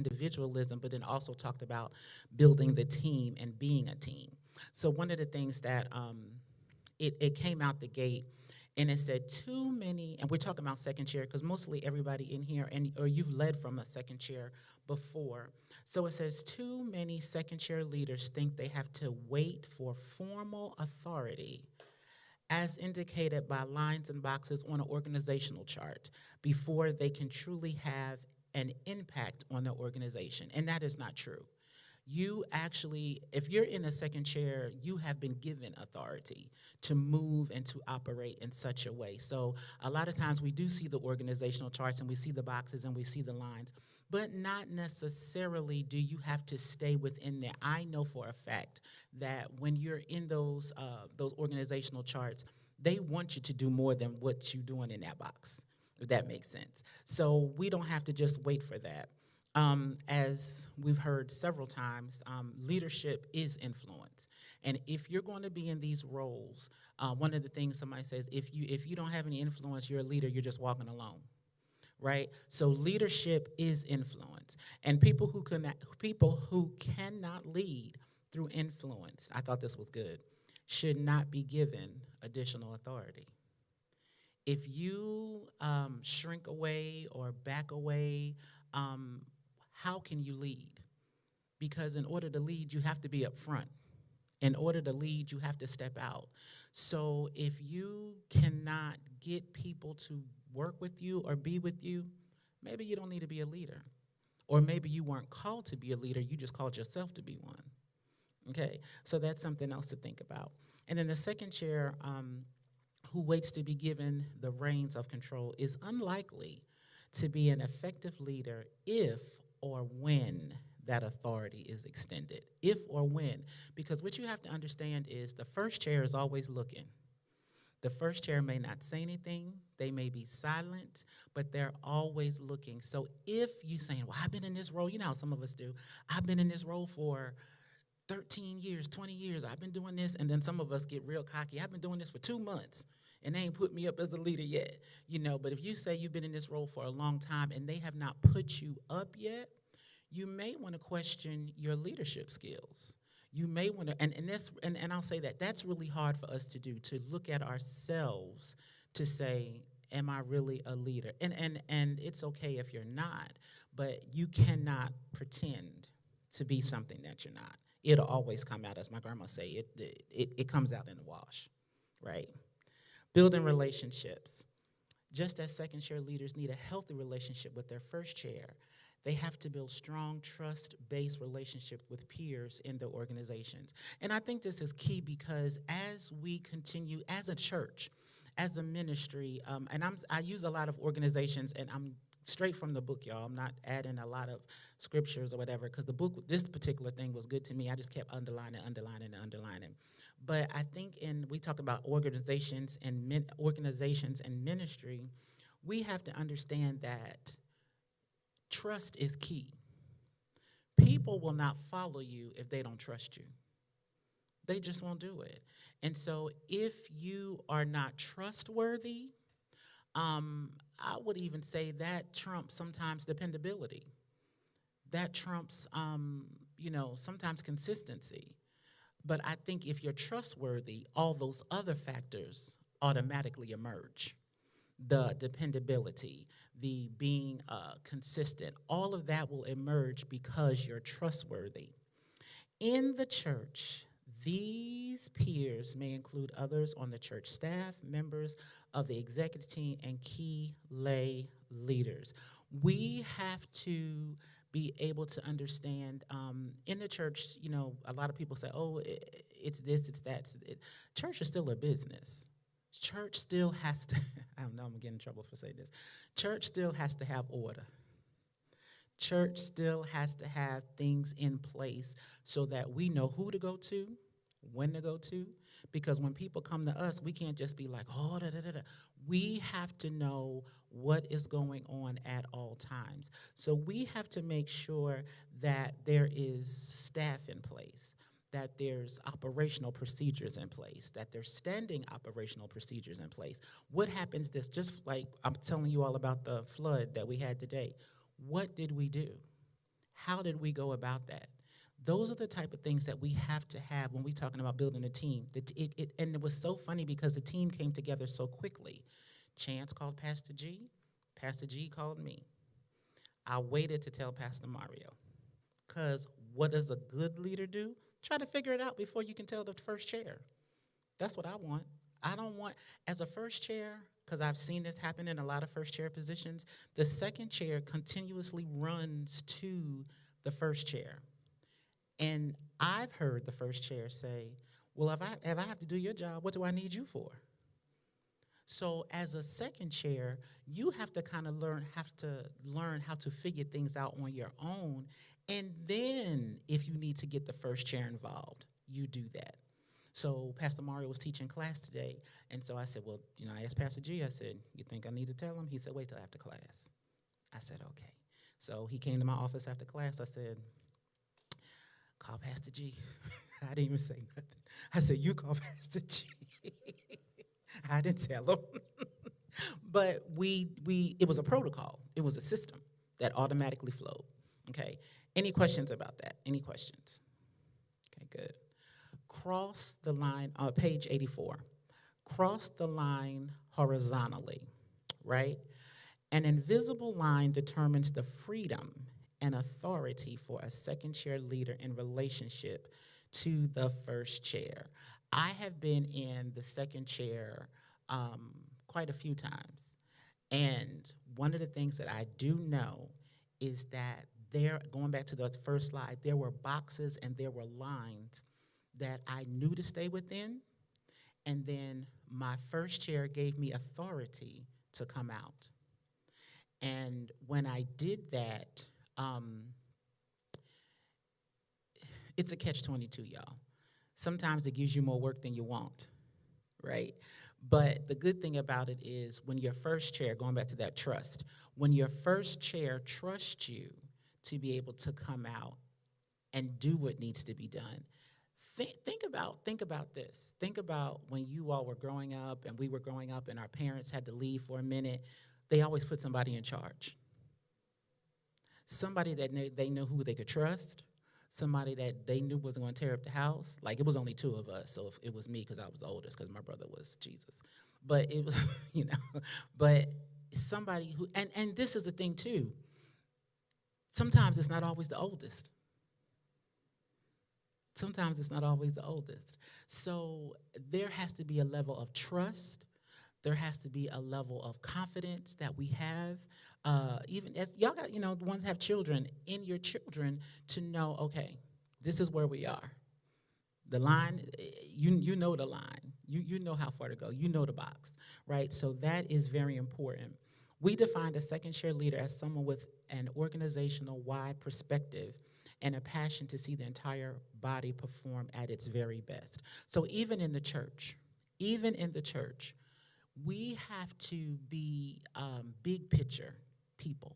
individualism, but then also talked about building the team and being a team. So one of the things that it came out the gate, and it said too many, and we're talking about second chair because mostly everybody in here, and or you've led from a second chair before. So it says too many second chair leaders think they have to wait for formal authority as indicated by lines and boxes on an organizational chart before they can truly have an impact on the organization. And that is not true. You actually, if you're in a second chair, you have been given authority to move and to operate in such a way. So a lot of times we do see the organizational charts and we see the boxes and we see the lines, but not necessarily do you have to stay within there. I know for a fact that when you're in those organizational charts, they want you to do more than what you're doing in that box, if that makes sense. So we don't have to just wait for that. As we've heard several times, leadership is influence. And if you're going to be in these roles, one of the things somebody says, if you don't have any influence, you're a leader, you're just walking alone, right? So leadership is influence. And people who cannot lead through influence, I thought this was good, should not be given additional authority. If you shrink away or back away, um, how can you lead? Because in order to lead, you have to be up front. In order to lead, you have to step out. So if you cannot get people to work with you or be with you, maybe you don't need to be a leader. Or maybe you weren't called to be a leader, you just called yourself to be one. Okay, so that's something else to think about. And then the second chair, who waits to be given the reins of control, is unlikely to be an effective leader if or when that authority is extended. If or when. Because what you have to understand is the first chair is always looking. The first chair may not say anything, they may be silent, but they're always looking. So if you saying, well, I've been in this role, you know how some of us do, I've been in this role for 13 years, 20 years, I've been doing this, and then some of us get real cocky. I've been doing this for 2 months, and they ain't put me up as a leader yet, But if you say you've been in this role for a long time and they have not put you up yet, you may want to question your leadership skills. You may want to, and I'll say that that's really hard for us to do, to look at ourselves to say, am I really a leader? And it's okay if you're not, but you cannot pretend to be something that you're not. It'll always come out, as my grandma say, it comes out in the wash, right? Building relationships. Just as second chair leaders need a healthy relationship with their first chair, they have to build strong trust-based relationship with peers in their organizations. And I think this is key because as we continue as a church, as a ministry, I use a lot of organizations, and I'm straight from the book, y'all. I'm not adding a lot of scriptures or whatever, because the book, this particular thing was good to me. I just kept underlining. But I think we talk about organizations and ministry, we have to understand that trust is key. People will not follow you if they don't trust you. They just won't do it. And so if you are not trustworthy, I would even say that trumps sometimes dependability. That trumps, sometimes consistency. But I think if you're trustworthy, all those other factors automatically emerge. The dependability, the being consistent, all of that will emerge because you're trustworthy. In the church, these peers may include others on the church staff, members of the executive team, and key lay leaders. We have to be able to understand in the church, a lot of people say, oh, it's this, it's that. Church is still a business. Church still has to, I don't know, I'm going to get in trouble for saying this. Church still has to have order. Church still has to have things in place so that we know who to go to, when to go to. Because when people come to us, we can't just be like, oh, da, da, da, da. We have to know what is going on at all times. So we have to make sure that there is staff in place, that there's operational procedures in place, that there's standing operational procedures in place. What happens this, just like I'm telling you all about the flood that we had today, what did we do? How did we go about that? Those are the type of things that we have to have when we're talking about building a team. And it was so funny because the team came together so quickly. Chance called Pastor G. Pastor G called me. I waited to tell Pastor Mario. Because what does a good leader do? Try to figure it out before you can tell the first chair. That's what I want. I don't want, as a first chair, because I've seen this happen in a lot of first chair positions, the second chair continuously runs to the first chair. And I've heard the first chair say, well, if I have to do your job, what do I need you for? So as a second chair, you have to kind of learn how to figure things out on your own. And then if you need to get the first chair involved, you do that. So Pastor Mario was teaching class today, and so I said, well, I asked Pastor G, I said, you think I need to tell him? He said, wait till after class. I said, okay. So he came to my office after class. I said, call Pastor G. I didn't even say nothing. I said, you call Pastor G. I didn't tell him. But it was a protocol. It was a system that automatically flowed. Okay. Any questions about that? Any questions? Okay, good. Cross the line, page 84. Cross the line horizontally, right? An invisible line determines the freedom and authority for a second chair leader in relationship to the first chair. I have been in the second chair quite a few times. And one of the things that I do know is that going back to the first slide, there were boxes and there were lines that I knew to stay within. And then my first chair gave me authority to come out. And when I did that, it's a catch-22, y'all. Sometimes it gives you more work than you want, right? But the good thing about it is when your first chair, going back to that trust, when your first chair trusts you to be able to come out and do what needs to be done, think about this. Think about when you all were growing up and we were growing up and our parents had to leave for a minute. They always put somebody in charge. Somebody that they knew who they could trust. Somebody that they knew wasn't going to tear up the house. Like, it was only two of us, so it was me because I was the oldest because my brother was Jesus. But it was, but somebody who, and this is the thing too, sometimes it's not always the oldest. Sometimes it's not always the oldest. So there has to be a level of trust. There has to be a level of confidence that we have. Even as y'all got, the ones have children, in your children to know, okay, this is where we are. The line, you know the line. You know how far to go. You know the box, right? So that is very important. We defined a second chair leader as someone with an organizational wide perspective and a passion to see the entire body perform at its very best. So even in the church, we have to be big picture people,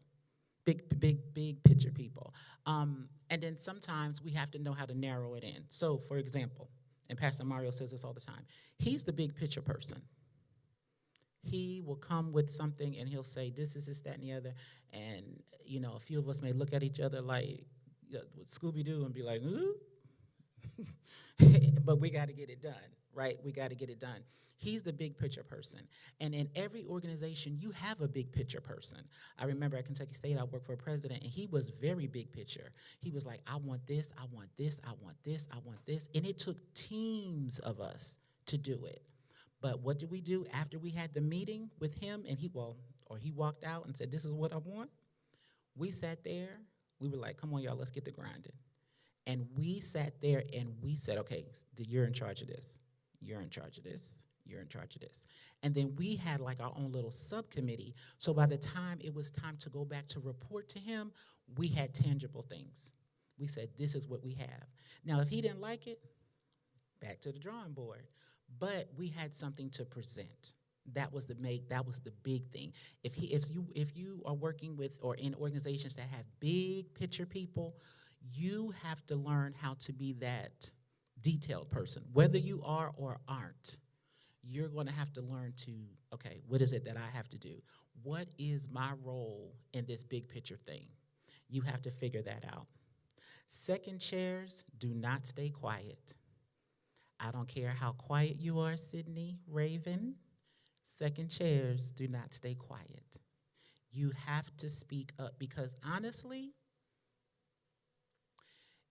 big picture people. And then sometimes we have to know how to narrow it in. So, for example, and Pastor Mario says this all the time, he's the big picture person. He will come with something and he'll say, this, that, and the other. And, a few of us may look at each other like Scooby-Doo and be like, ooh. But we got to get it done, right? We got to get it done. He's the big picture person. And in every organization, you have a big picture person. I remember at Kentucky State, I worked for a president, and he was very big picture. He was like, I want this, I want this, I want this, I want this. And it took teams of us to do it. But what did we do after we had the meeting with him and he walked out and said, this is what I want? We sat there. We were like, come on, y'all, let's get to grinding. And we sat there and we said, okay, you're in charge of this. You're in charge of this. You're in charge of this. And then we had like our own little subcommittee. So by the time it was time to go back to report to him, we had tangible things. We said, this is what we have. Now, if he didn't like it, back to the drawing board. But we had something to present. That was the big thing. If you are working with or in organizations that have big picture people, you have to learn how to be that detailed person. Whether you are or aren't, you're going to have to learn to, okay, what is it that I have to do? What is my role in this big picture thing? You have to figure that out. Second chairs, do not stay quiet. I don't care how quiet you are, Sydney Raven. Second chairs, do not stay quiet. You have to speak up because honestly,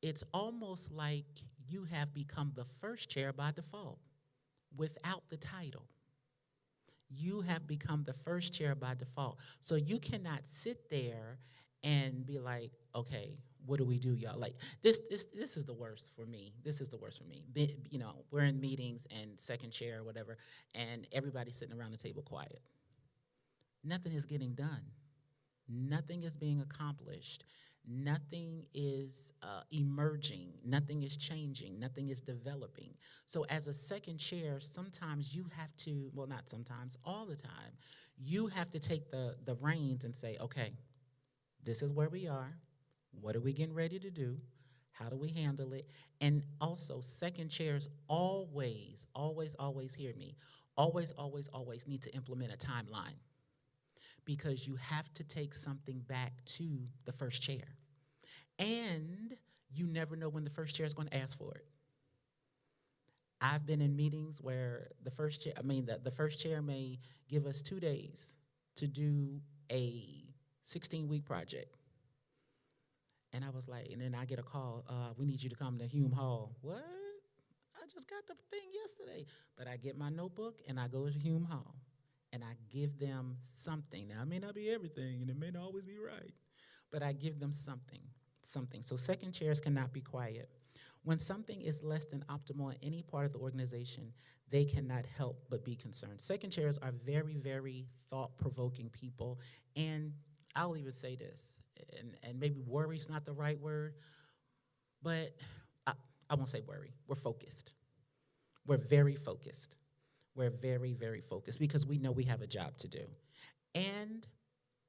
it's almost like you have become the first chair by default without the title. You have become the first chair by default. So you cannot sit there and be like, okay, what do we do, y'all? Like this is the worst for me. This is the worst for me. We're in meetings and second chair or whatever, and everybody's sitting around the table quiet. Nothing is getting done. Nothing is being accomplished. Nothing is emerging. Nothing is changing. Nothing is developing. So as a second chair, sometimes you have to, well, not sometimes, all the time, you have to take the reins and say, okay, this is where we are. What are we getting ready to do? How do we handle it? And also, second chairs always, always, always hear me, always, always, always need to implement a timeline, because you have to take something back to the first chair. And you never know when the first chair is going to ask for it. I've been in meetings where the first chair may give us 2 days to do a 16-week project. And I was like, and then I get a call, we need you to come to Hume Hall. What? I just got the thing yesterday. But I get my notebook and I go to Hume Hall. And I give them something. Now, it may not be everything, and it may not always be right, but I give them something. So second chairs cannot be quiet. When something is less than optimal in any part of the organization, they cannot help but be concerned. Second chairs are very, very thought-provoking people, and I'll even say this, and maybe worry's not the right word, but I won't say worry. We're focused. We're very focused. We're very, very focused because we know we have a job to do. And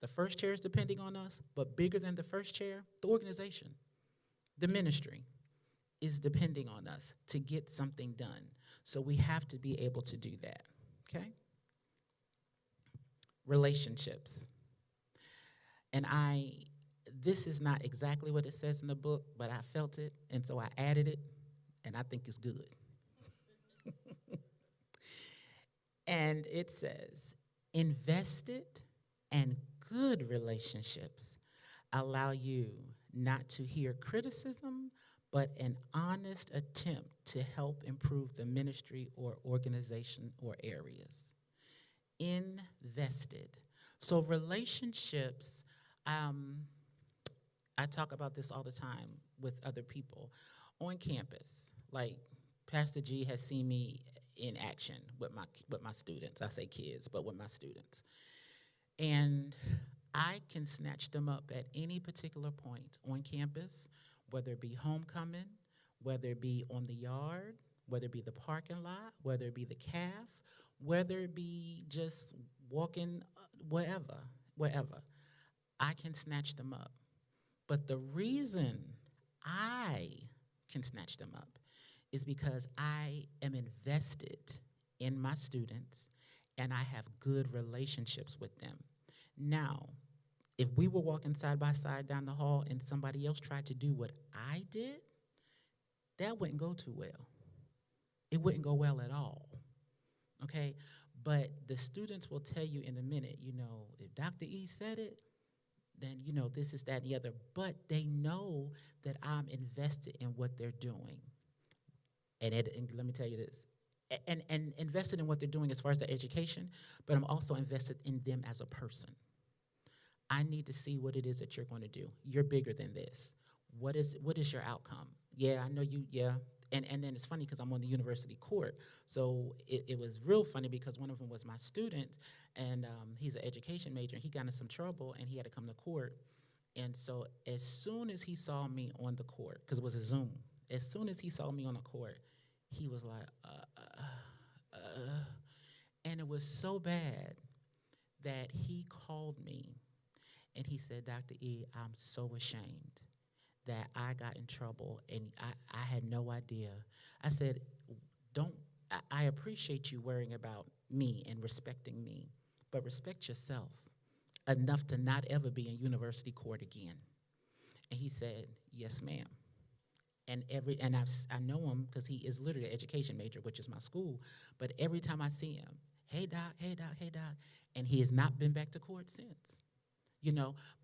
the first chair is depending on us, but bigger than the first chair, the organization, the ministry is depending on us to get something done. So we have to be able to do that, okay? Relationships. And this is not exactly what it says in the book, but I felt it, and so I added it, and I think it's good. And it says, invested and good relationships allow you not to hear criticism, but an honest attempt to help improve the ministry or organization or areas. Invested. So relationships, I talk about this all the time with other people on campus. Like Pastor G has seen me in action with my students. I say kids, but with my students. And I can snatch them up at any particular point on campus, whether it be homecoming, whether it be on the yard, whether it be the parking lot, whether it be the calf, whether it be just walking wherever. I can snatch them up. But the reason I can snatch them up is because I am invested in my students and I have good relationships with them. Now, if we were walking side by side down the hall and somebody else tried to do what I did, that wouldn't go too well. It wouldn't go well at all, okay? But the students will tell you in a minute, if Dr. E said it, then, this is that and the other. But they know that I'm invested in what they're doing. And let me tell you this, and invested in what they're doing as far as their education, but I'm also invested in them as a person. I need to see what it is that you're going to do. You're bigger than this. What is your outcome? Yeah, I know you, yeah. And then it's funny because I'm on the university court. So it was real funny because one of them was my student, and he's an education major, and he got in some trouble, and he had to come to court. And so as soon as he saw me on the court, because it was a Zoom, as soon as he saw me on the court, he was like, and it was so bad that he called me, and he said, Dr. E, I'm so ashamed that I got in trouble, and I had no idea. I said, I appreciate you worrying about me and respecting me, but respect yourself enough to not ever be in university court again. And he said, yes, ma'am. I know him because he is literally an education major, which is my school. But every time I see him, hey, doc, hey, doc, hey, doc. And he has not been back to court since.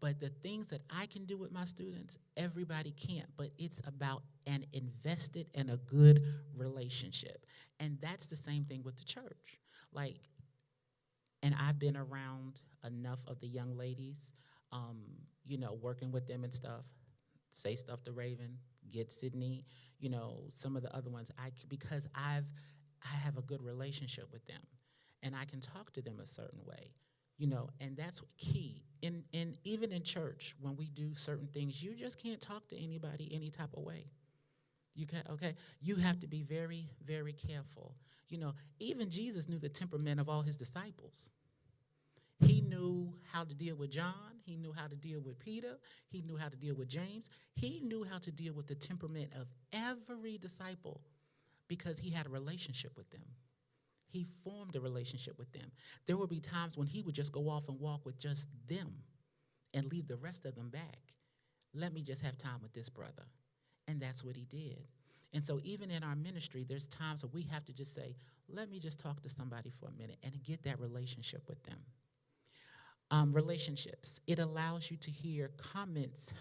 But the things that I can do with my students, everybody can't. But it's about an invested and a good relationship. And that's the same thing with the church. And I've been around enough of the young ladies, working with them and stuff. Say stuff to Raven, get Sydney, some of the other ones. Because I have a good relationship with them, and I can talk to them a certain way, and that's key. In even in church, when we do certain things, you just can't talk to anybody any type of way. You can't, okay? You have to be very, very careful. Even Jesus knew the temperament of all his disciples. He knew how to deal with John. He knew how to deal with Peter. He knew how to deal with James. He knew how to deal with the temperament of every disciple because he had a relationship with them. He formed a relationship with them. There would be times when he would just go off and walk with just them and leave the rest of them back. Let me just have time with this brother. And that's what he did. And so even in our ministry, there's times where we have to just say, let me just talk to somebody for a minute and get that relationship with them. Relationships. It allows you to hear comments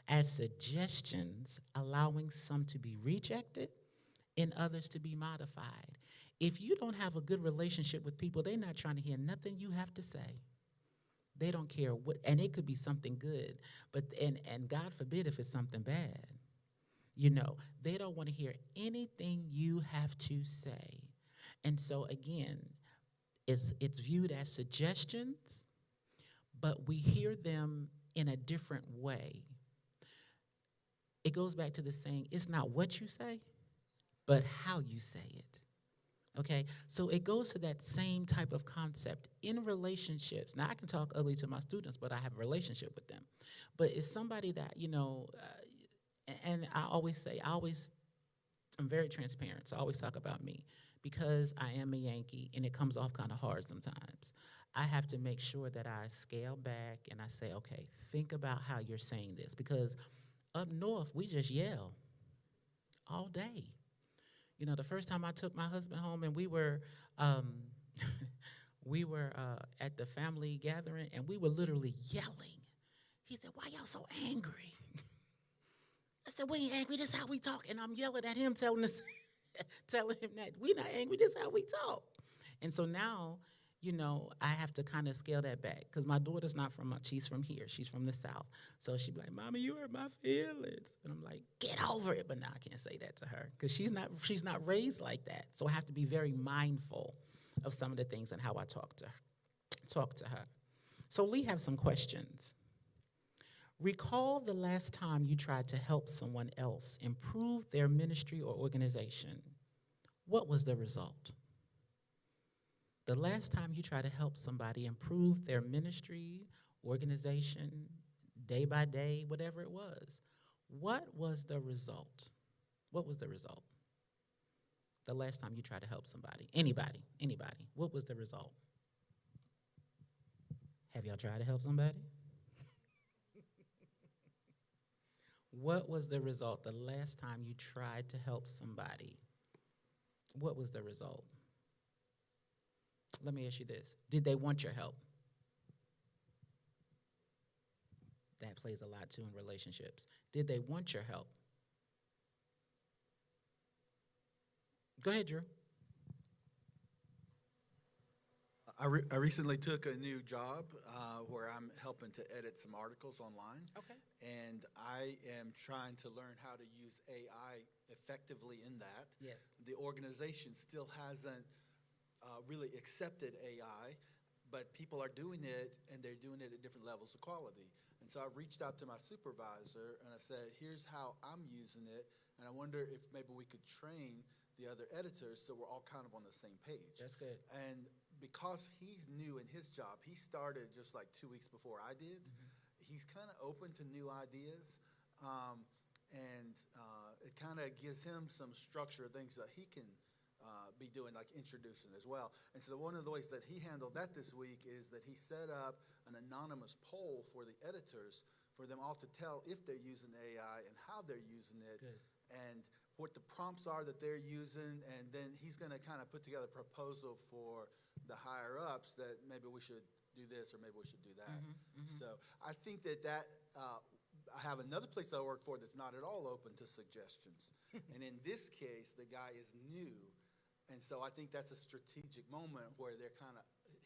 as suggestions, allowing some to be rejected and others to be modified. If you don't have a good relationship with people, they're not trying to hear nothing you have to say. They don't care what, and it could be something good, but and God forbid if it's something bad. They don't want to hear anything you have to say. And so again, it's viewed as suggestions, but we hear them in a different way. It goes back to the saying, it's not what you say, but how you say it. Okay, so it goes to that same type of concept in relationships. Now, I can talk ugly to my students, but I have a relationship with them. But it's somebody that, and I'm very transparent, so I always talk about me. Because I am a Yankee, and it comes off kind of hard sometimes, I have to make sure that I scale back and I say, okay, think about how you're saying this. Because up north, we just yell all day. The first time I took my husband home and we were at the family gathering and we were literally yelling. He said, why y'all so angry? I said, we ain't angry, this is how we talk. And I'm yelling at him, telling him that we not angry, this is how we talk. And so now, I have to kind of scale that back because my daughter's not she's from here. She's from the South. So she'd be like, Mommy, you hurt my feelings. And I'm like, get over it. But now I can't say that to her because she's not raised like that. So I have to be very mindful of some of the things and how I talk to her. So Lee have some questions. Recall the last time you tried to help someone else improve their ministry or organization. What was the result? The last time you tried to help somebody improve their ministry, organization, day by day, whatever it was, what was the result? What was the result? The last time you tried to help somebody, anybody, what was the result? Have y'all tried to help somebody? What was the result the last time you tried to help somebody? What was the result? Let me ask you this. Did they want your help? That plays a lot, too, in relationships. Did they want your help? Go ahead, Drew. I recently took a new job where I'm helping to edit some articles online. Okay. And I am trying to learn how to use AI effectively in that. Yes. The organization still hasn't really accepted AI, but people are doing it, and they're doing it at different levels of quality. And so I've reached out to my supervisor, and I said, here's how I'm using it, and I wonder if maybe we could train the other editors so we're all kind of on the same page. That's good. And because he's new in his job, he started just like 2 weeks before I did. Mm-hmm. He's kind of open to new ideas, and it kind of gives him some structure, things that he can be doing, like introducing as well. And so one of the ways that he handled that this week is that he set up an anonymous poll for the editors for them all to tell if they're using AI and how they're using it, Good. and what the prompts are that they're using, and then he's going to kind of put together a proposal for the higher ups that maybe we should do this or maybe we should do that. So I think that I have another place I work for that's not at all open to suggestions. And in this case, the guy is new. And so I think that's a strategic moment where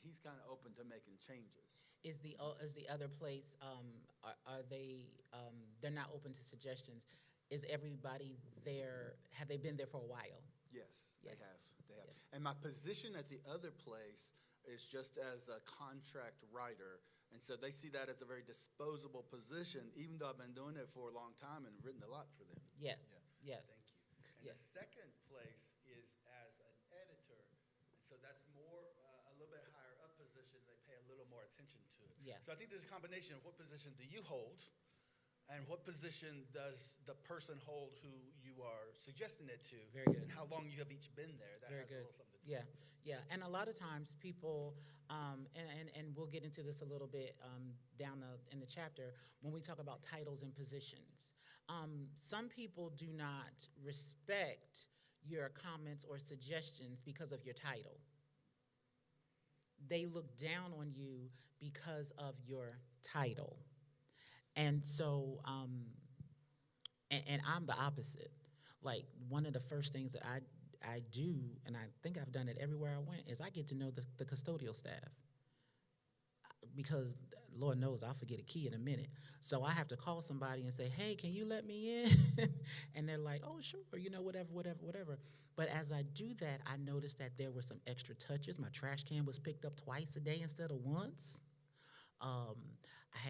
he's kind of open to making changes. Is the other place, are they, they're not open to suggestions. Is everybody there, have they been there for a while? Yes, Yes. they have. Yes. And my position at the other place is just as a contract writer. And so they see that as a very disposable position, even though I've been doing it for a long time and written a lot for them. Yes, Yeah. yes. Thank you. And Yes. the second place is as an editor. And so that's more, a little bit higher up position. They pay a little more attention to it. Yeah. So I think there's a combination of what position do you hold and what position does the person hold who you are suggesting it to. Very good. And how long you have each been there. That Very has good. a little something to do with it. Yeah. And a lot of times people, and we'll get into this a little bit down in the chapter when we talk about titles and positions. Some people do not respect your comments or suggestions because of your title. They look down on you because of your title. And so, and I'm the opposite. Like, one of the first things that I do, and I think I've done it everywhere I went, is I get to know the custodial staff. Because Lord knows I'll forget a key in a minute. So I have to call somebody and say, hey, can you let me in? And they're like, oh, sure, whatever. But as I do that, I noticed that there were some extra touches. My trash can was picked up twice a day instead of once. I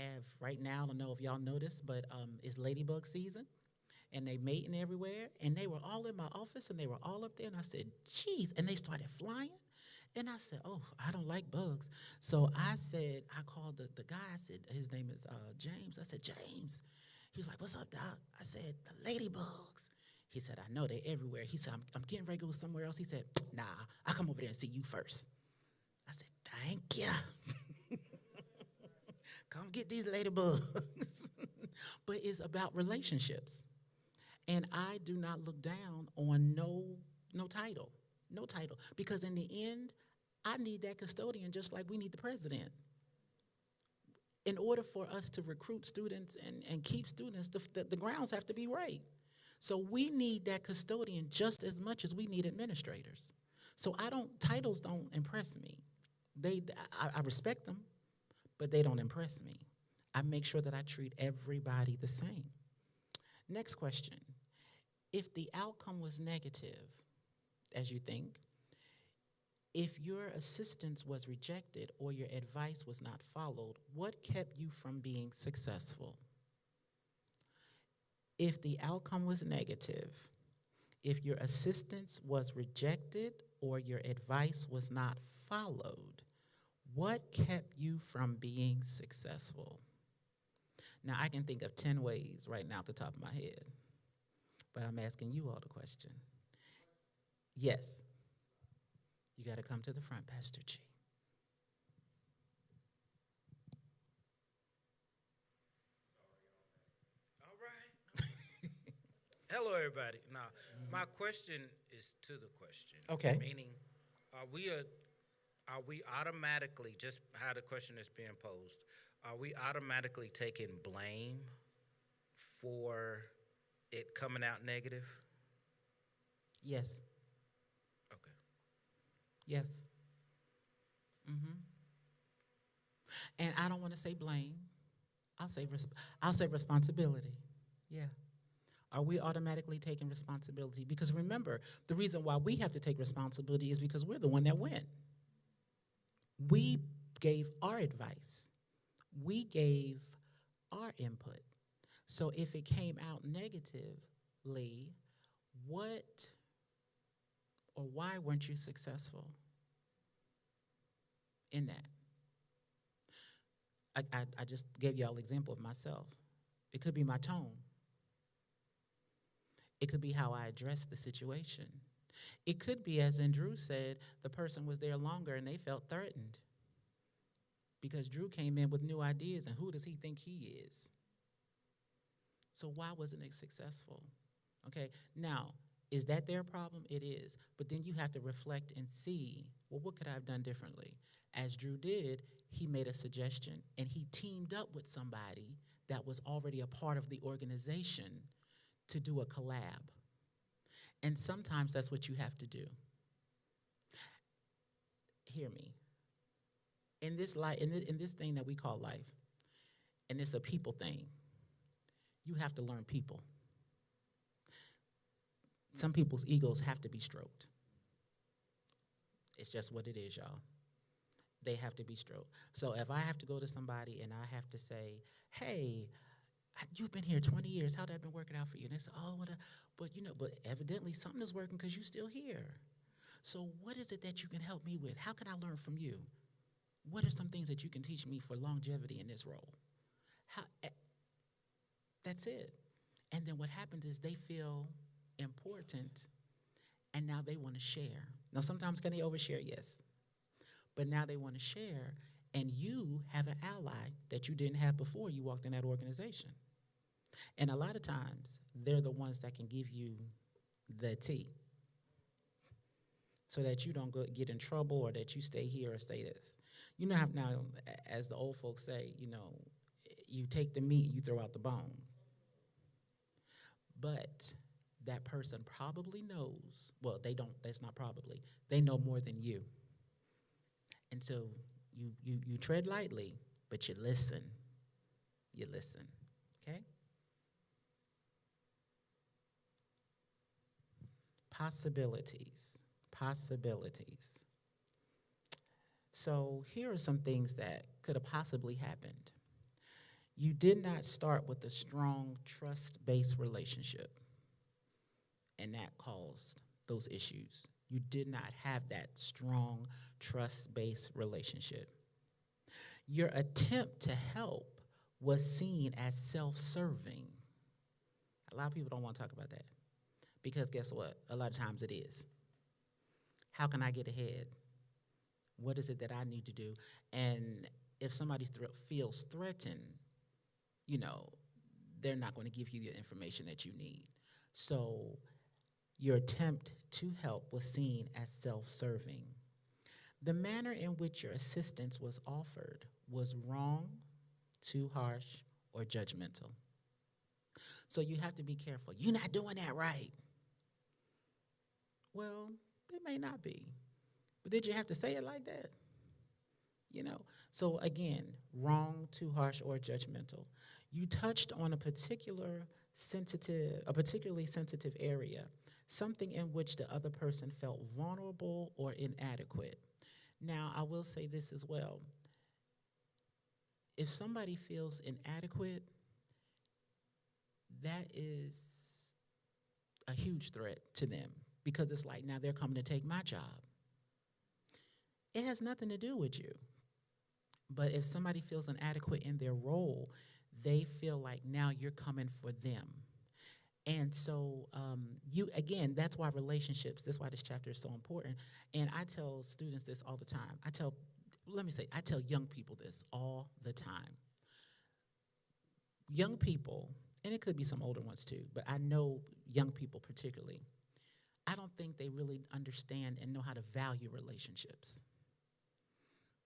have right now, I don't know if y'all noticed, but it's ladybug season. And they mating everywhere. And they were all in my office, and they were all up there. And I said, geez. And they started flying. And I said, oh, I don't like bugs. So I called the guy. I said, his name is James. I said, James. He was like, what's up, doc? I said, the ladybugs. He said, I know, they're everywhere. He said, I'm getting ready to go somewhere else. He said, nah, I'll come over there and see you first. I said, thank you. Come get these ladybugs. But it's about relationships. And I do not look down on no title. No title. Because in the end, I need that custodian just like we need the president. In order for us to recruit students and keep students, the grounds have to be right. So we need that custodian just as much as we need administrators. So titles don't impress me. I respect them, but they don't impress me. I make sure that I treat everybody the same. Next question. If the outcome was negative, as you think, if your assistance was rejected or your advice was not followed, what kept you from being successful? If the outcome was negative, if your assistance was rejected or your advice was not followed, what kept you from being successful? Now, I can think of 10 ways right now off the top of my head, but I'm asking you all the question. Yes. You got to come to the front, Pastor G. All right. Hello, everybody. Now, my question is to the question. Okay. Meaning, are we automatically, just how the question is being posed, are we automatically taking blame for it coming out negative? Yes. Okay. Yes. And I don't want to say blame. I'll say responsibility. Yeah. Are we automatically taking responsibility? Because remember, the reason why we have to take responsibility is because we're the one that went. We gave our advice. We gave our input. So if it came out negatively, what or why weren't you successful in that? I just gave y'all an example of myself. It could be my tone. It could be how I addressed the situation. It could be, as Drew said, the person was there longer and they felt threatened because Drew came in with new ideas, and who does he think he is? So why wasn't it successful? Okay, now, is that their problem? It is. But then you have to reflect and see, well, what could I have done differently? As Drew did, he made a suggestion and he teamed up with somebody that was already a part of the organization to do a collab. And sometimes that's what you have to do. Hear me. In this life, in this thing that we call life, and it's a people thing, you have to learn people. Some people's egos have to be stroked. It's just what it is, y'all. They have to be stroked. So if I have to go to somebody and I have to say, hey, you've been here 20 years. How'd that been working out for you? And they say, oh, but evidently something is working because you're still here. So what is it that you can help me with? How can I learn from you? What are some things that you can teach me for longevity in this role? That's it. And then what happens is they feel important, and now they want to share. Now, sometimes can they overshare? Yes. But now they want to share, and you have an ally that you didn't have before you walked in that organization. And a lot of times, they're the ones that can give you the tea so that you don't get in trouble or that you stay here or stay this. You know how now, as the old folks say, you take the meat, you throw out the bone. But that person probably knows, well, they don't, that's not probably, they know more than you. And so you tread lightly, but you listen. You listen, okay? Possibilities. So here are some things that could have possibly happened. You did not start with a strong trust-based relationship, and that caused those issues. You did not have that strong trust-based relationship. Your attempt to help was seen as self-serving. A lot of people don't want to talk about that because guess what? A lot of times it is. How can I get ahead? What is it that I need to do? And if somebody feels threatened, they're not going to give you the information that you need. So your attempt to help was seen as self-serving. The manner in which your assistance was offered was wrong, too harsh, or judgmental. So you have to be careful. You're not doing that right. Well, they may not be. But did you have to say it like that? So again, wrong, too harsh, or judgmental. You touched on a particularly sensitive area, something in which the other person felt vulnerable or inadequate. Now, I will say this as well. If somebody feels inadequate, that is a huge threat to them because it's like now they're coming to take my job. It has nothing to do with you. But if somebody feels inadequate in their role, they feel like now you're coming for them. And so that's why that's why this chapter is so important. And I tell students this all the time. I tell young people this all the time. Young people, and it could be some older ones too, but I know young people particularly, I don't think they really understand and know how to value relationships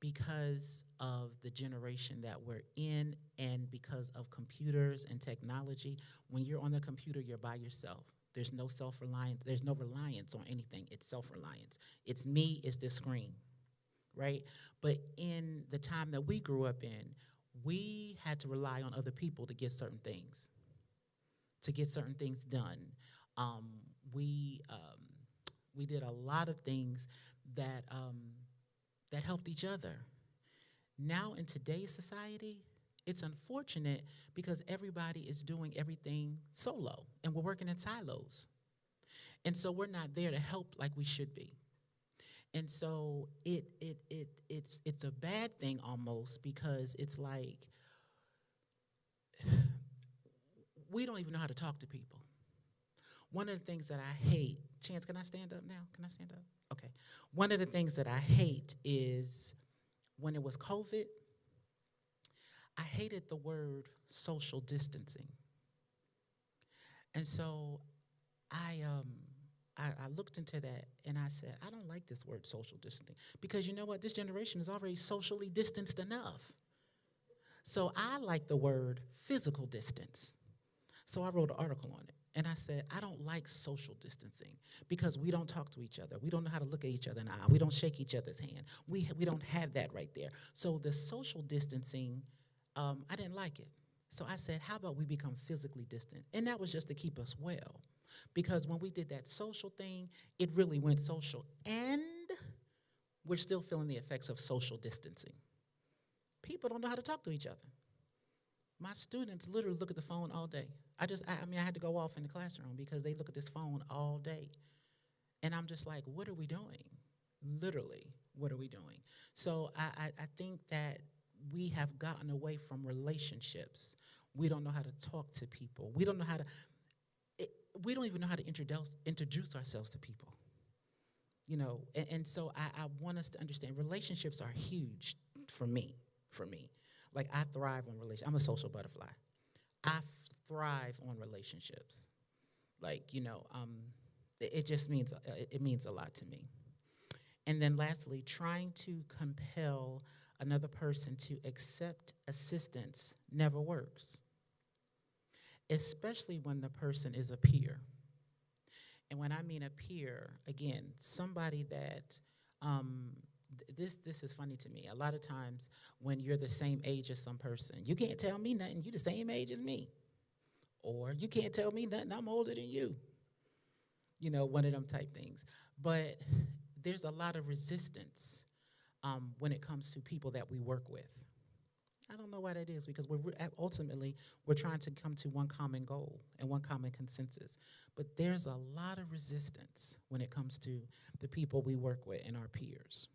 because of the generation that we're in and because of computers and technology. When you're on the computer, you're by yourself. There's no self-reliance. There's no reliance on anything. It's self-reliance. It's me, it's this screen, right? But in the time that we grew up in, we had to rely on other people to get certain things done. We did a lot of things that helped each other. Now in today's society, it's unfortunate because everybody is doing everything solo and we're working in silos. And so we're not there to help like we should be. And so it's a bad thing almost because it's like we don't even know how to talk to people. One of the things that I hate, Chance, can I stand up now? Can I stand up? Okay. One of the things that I hate is when it was COVID, I hated the word social distancing. And so I looked into that and I said, I don't like this word social distancing because you know what? This generation is already socially distanced enough. So I like the word physical distance. So I wrote an article on it. And I said, I don't like social distancing because we don't talk to each other. We don't know how to look at each other in the eye. We don't shake each other's hand. We don't have that right there. So the social distancing, I didn't like it. So I said, how about we become physically distant? And that was just to keep us well. Because when we did that social thing, it really went social. And we're still feeling the effects of social distancing. People don't know how to talk to each other. My students literally look at the phone all day. I had to go off in the classroom because they look at this phone all day. And I'm just like, what are we doing? Literally, what are we doing? So I think that we have gotten away from relationships. We don't know how to talk to people. We don't know how to, we don't even know how to introduce ourselves to people. You know, and so I want us to understand relationships are huge for me. Like I thrive on relationships. I'm a social butterfly. I thrive on relationships. Like, it just means, it means a lot to me. And then lastly, trying to compel another person to accept assistance never works, especially when the person is a peer. And when I mean a peer, again, somebody that, this is funny to me. A lot of times when you're the same age as some person, you can't tell me nothing, you the same age as me. Or you can't tell me nothing, I'm older than you. One of them type things. But there's a lot of resistance when it comes to people that we work with. I don't know why that is because ultimately we're trying to come to one common goal and one common consensus. But there's a lot of resistance when it comes to the people we work with and our peers.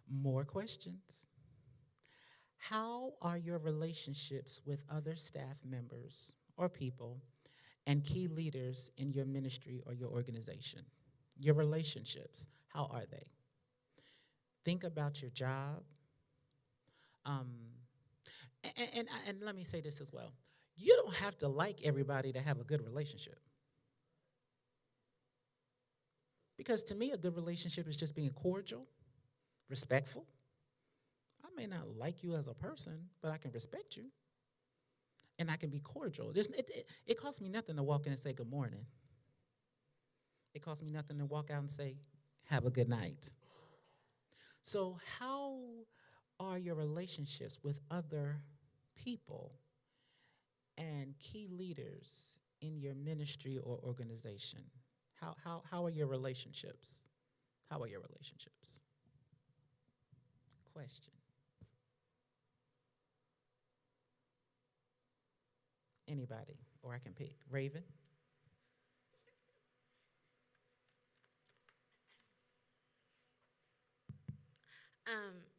More questions. How are your relationships with other staff members or people and key leaders in your ministry or your organization? Your relationships, how are they? Think about your job. And let me say this as well. You don't have to like everybody to have a good relationship. Because to me, a good relationship is just being cordial, respectful. I may not like you as a person, but I can respect you. And I can be cordial. It costs me nothing to walk in and say good morning. It costs me nothing to walk out and say, have a good night. So how are your relationships with other people and key leaders in your ministry or organization? How are your relationships? How are your relationships? Question. Anybody, or I can pick. Raven?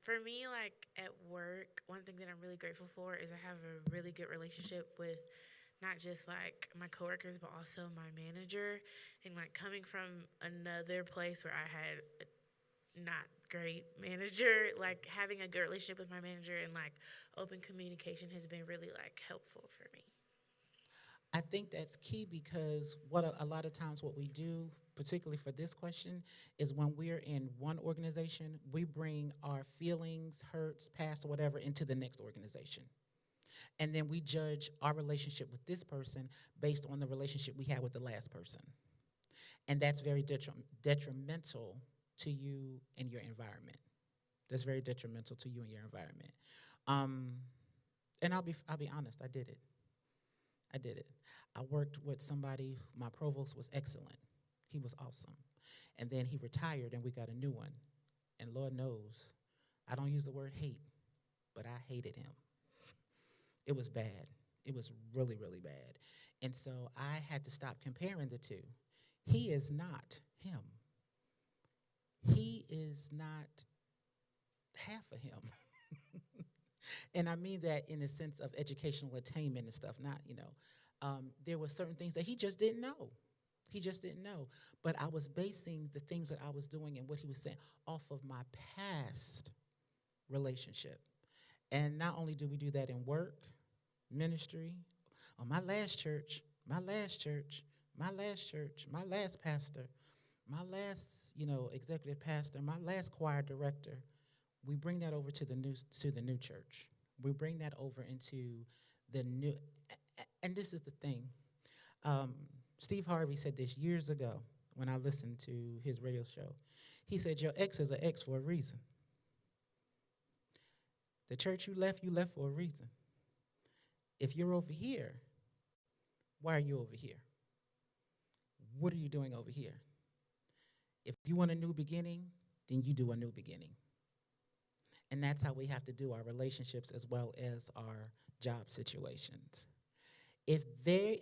For me, like at work, one thing that I'm really grateful for is I have a really good relationship with not just like my coworkers, but also my manager. And like coming from another place where I had a not great manager, like having a good relationship with my manager and like open communication has been really like helpful for me. I think that's key because what a lot of times what we do, particularly for this question, is when we're in one organization, we bring our feelings, hurts, past, or whatever into the next organization. And then we judge our relationship with this person based on the relationship we had with the last person. And that's very detrimental to you and your environment. That's very detrimental to you and your environment. Um, and I'll be honest, I did it. I did it. I worked with somebody, my provost was excellent. He was awesome. And then he retired and we got a new one. And Lord knows, I don't use the word hate, but I hated him. It was bad. It was really, really bad. And so I had to stop comparing the two. He is not him. He is not half of him. And I mean that in the sense of educational attainment and stuff, not, there were certain things that he just didn't know. He just didn't know. But I was basing the things that I was doing and what he was saying off of my past relationship. And not only do we do that in work, ministry, on my last church, my last church, my last church, my last pastor, my last, executive pastor, my last choir director. We bring that over to the new church. We bring that over into the new, and this is the thing. Um, Steve Harvey said this years ago when I listened to his radio show. He said, your ex is an ex for a reason. The church you left for a reason. If you're over here, why are you over here? What are you doing over here? If you want a new beginning, then you do a new beginning. And that's how we have to do our relationships as well as our job situations. If they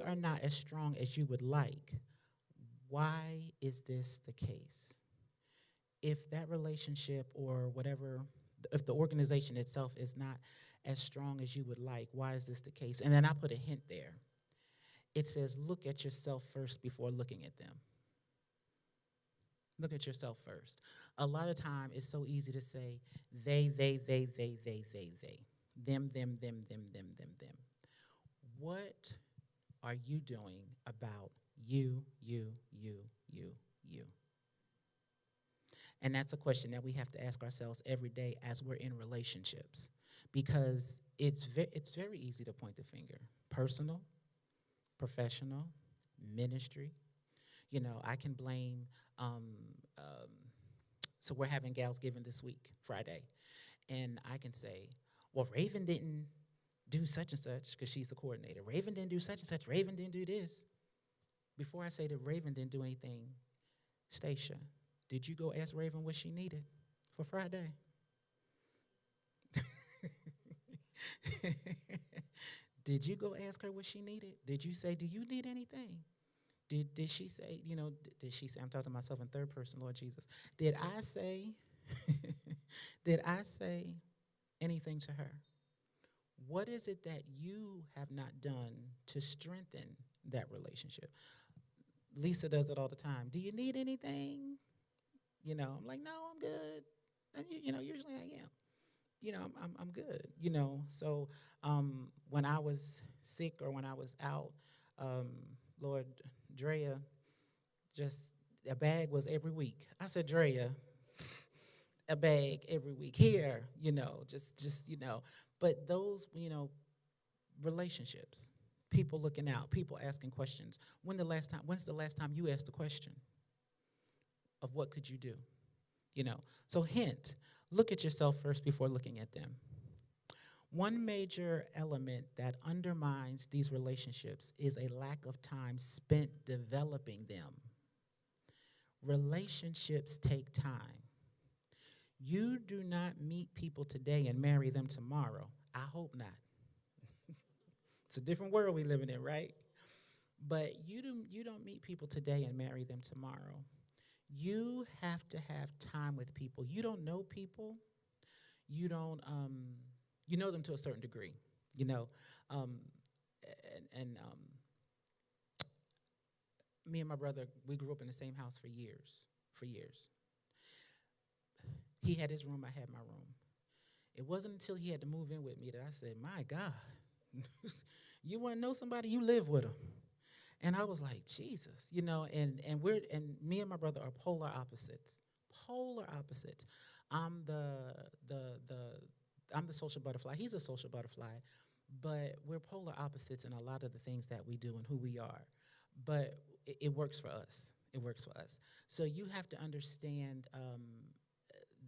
are not as strong as you would like, why is this the case? If that relationship or whatever, if the organization itself is not as strong as you would like, why is this the case? And then I put a hint there. It says, look at yourself first before looking at them. Look at yourself first. A lot of time it's so easy to say, they. Them. What are you doing about you? And that's a question that we have to ask ourselves every day as we're in relationships, because it's very easy to point the finger. Personal, professional, ministry. I can blame, so we're having Gals Giving this week, Friday, and I can say, well, Raven didn't do such and such because she's the coordinator. Raven didn't do such and such. Raven didn't do this. Before I say that Raven didn't do anything, Stashia, did you go ask Raven what she needed for Friday? Did you go ask her what she needed? Did you say, do you need anything? Did she say, did she say, I'm talking to myself in third person, Lord Jesus. Did I say anything to her? What is it that you have not done to strengthen that relationship? Lisa does it all the time. Do you need anything? I'm like, no, I'm good. And usually I am. I'm good. So when I was sick or when I was out, Lord, Drea, just a bag was every week. I said, Drea, a bag every week here, just. But those, relationships, people looking out, people asking questions. When's the last time you asked a question of what could you do? So hint, look at yourself first before looking at them. One major element that undermines these relationships is a lack of time spent developing them. Relationships take time. You do not meet people today and marry them tomorrow. I hope not. It's a different world we living in, right? But you don't meet people today and marry them tomorrow. You have to have time with people. You don't know people. You don't. You know them to a certain degree. Me and my brother, we grew up in the same house for years. He had his room, I had my room. It wasn't until he had to move in with me that I said, my God, you want to know somebody, you live with them. And I was like, Jesus, and me and my brother are polar opposites. I'm the social butterfly. He's a social butterfly, but we're polar opposites in a lot of the things that we do and who we are. But it works for us. So you have to understand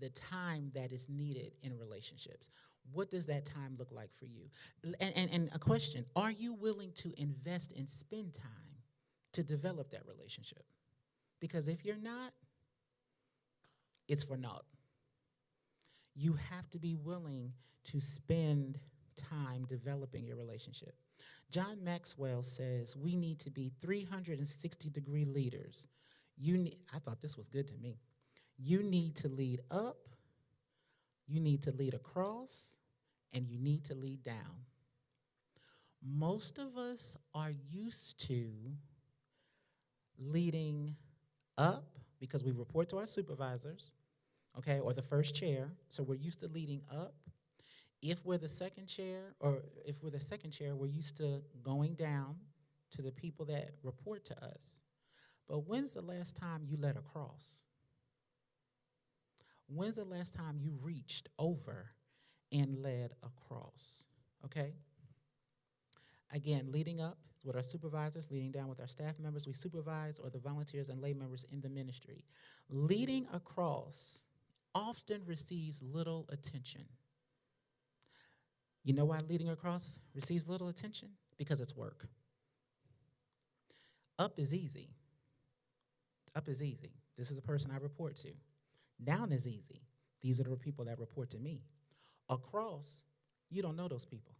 the time that is needed in relationships. What does that time look like for you? And a question, are you willing to invest and spend time to develop that relationship? Because if you're not, it's for naught. You have to be willing to spend time developing your relationship. John Maxwell says we need to be 360-degree leaders. I thought this was good to me. You need to lead up, you need to lead across, and you need to lead down. Most of us are used to leading up because we report to our supervisors, okay, or the first chair. So we're used to leading up, If we're the second chair, or if we're the second chair, we're used to going down to the people that report to us. But when's the last time you led a cross? When's the last time you reached over and led a cross? Okay? Again, leading up is with our supervisors, leading down with our staff members we supervise, or the volunteers and lay members in the ministry. Leading across often receives little attention. You know why leading across receives little attention? Because it's work. Up is easy. Up is easy. This is a person I report to. Down is easy. These are the people that report to me. Across, you don't know those people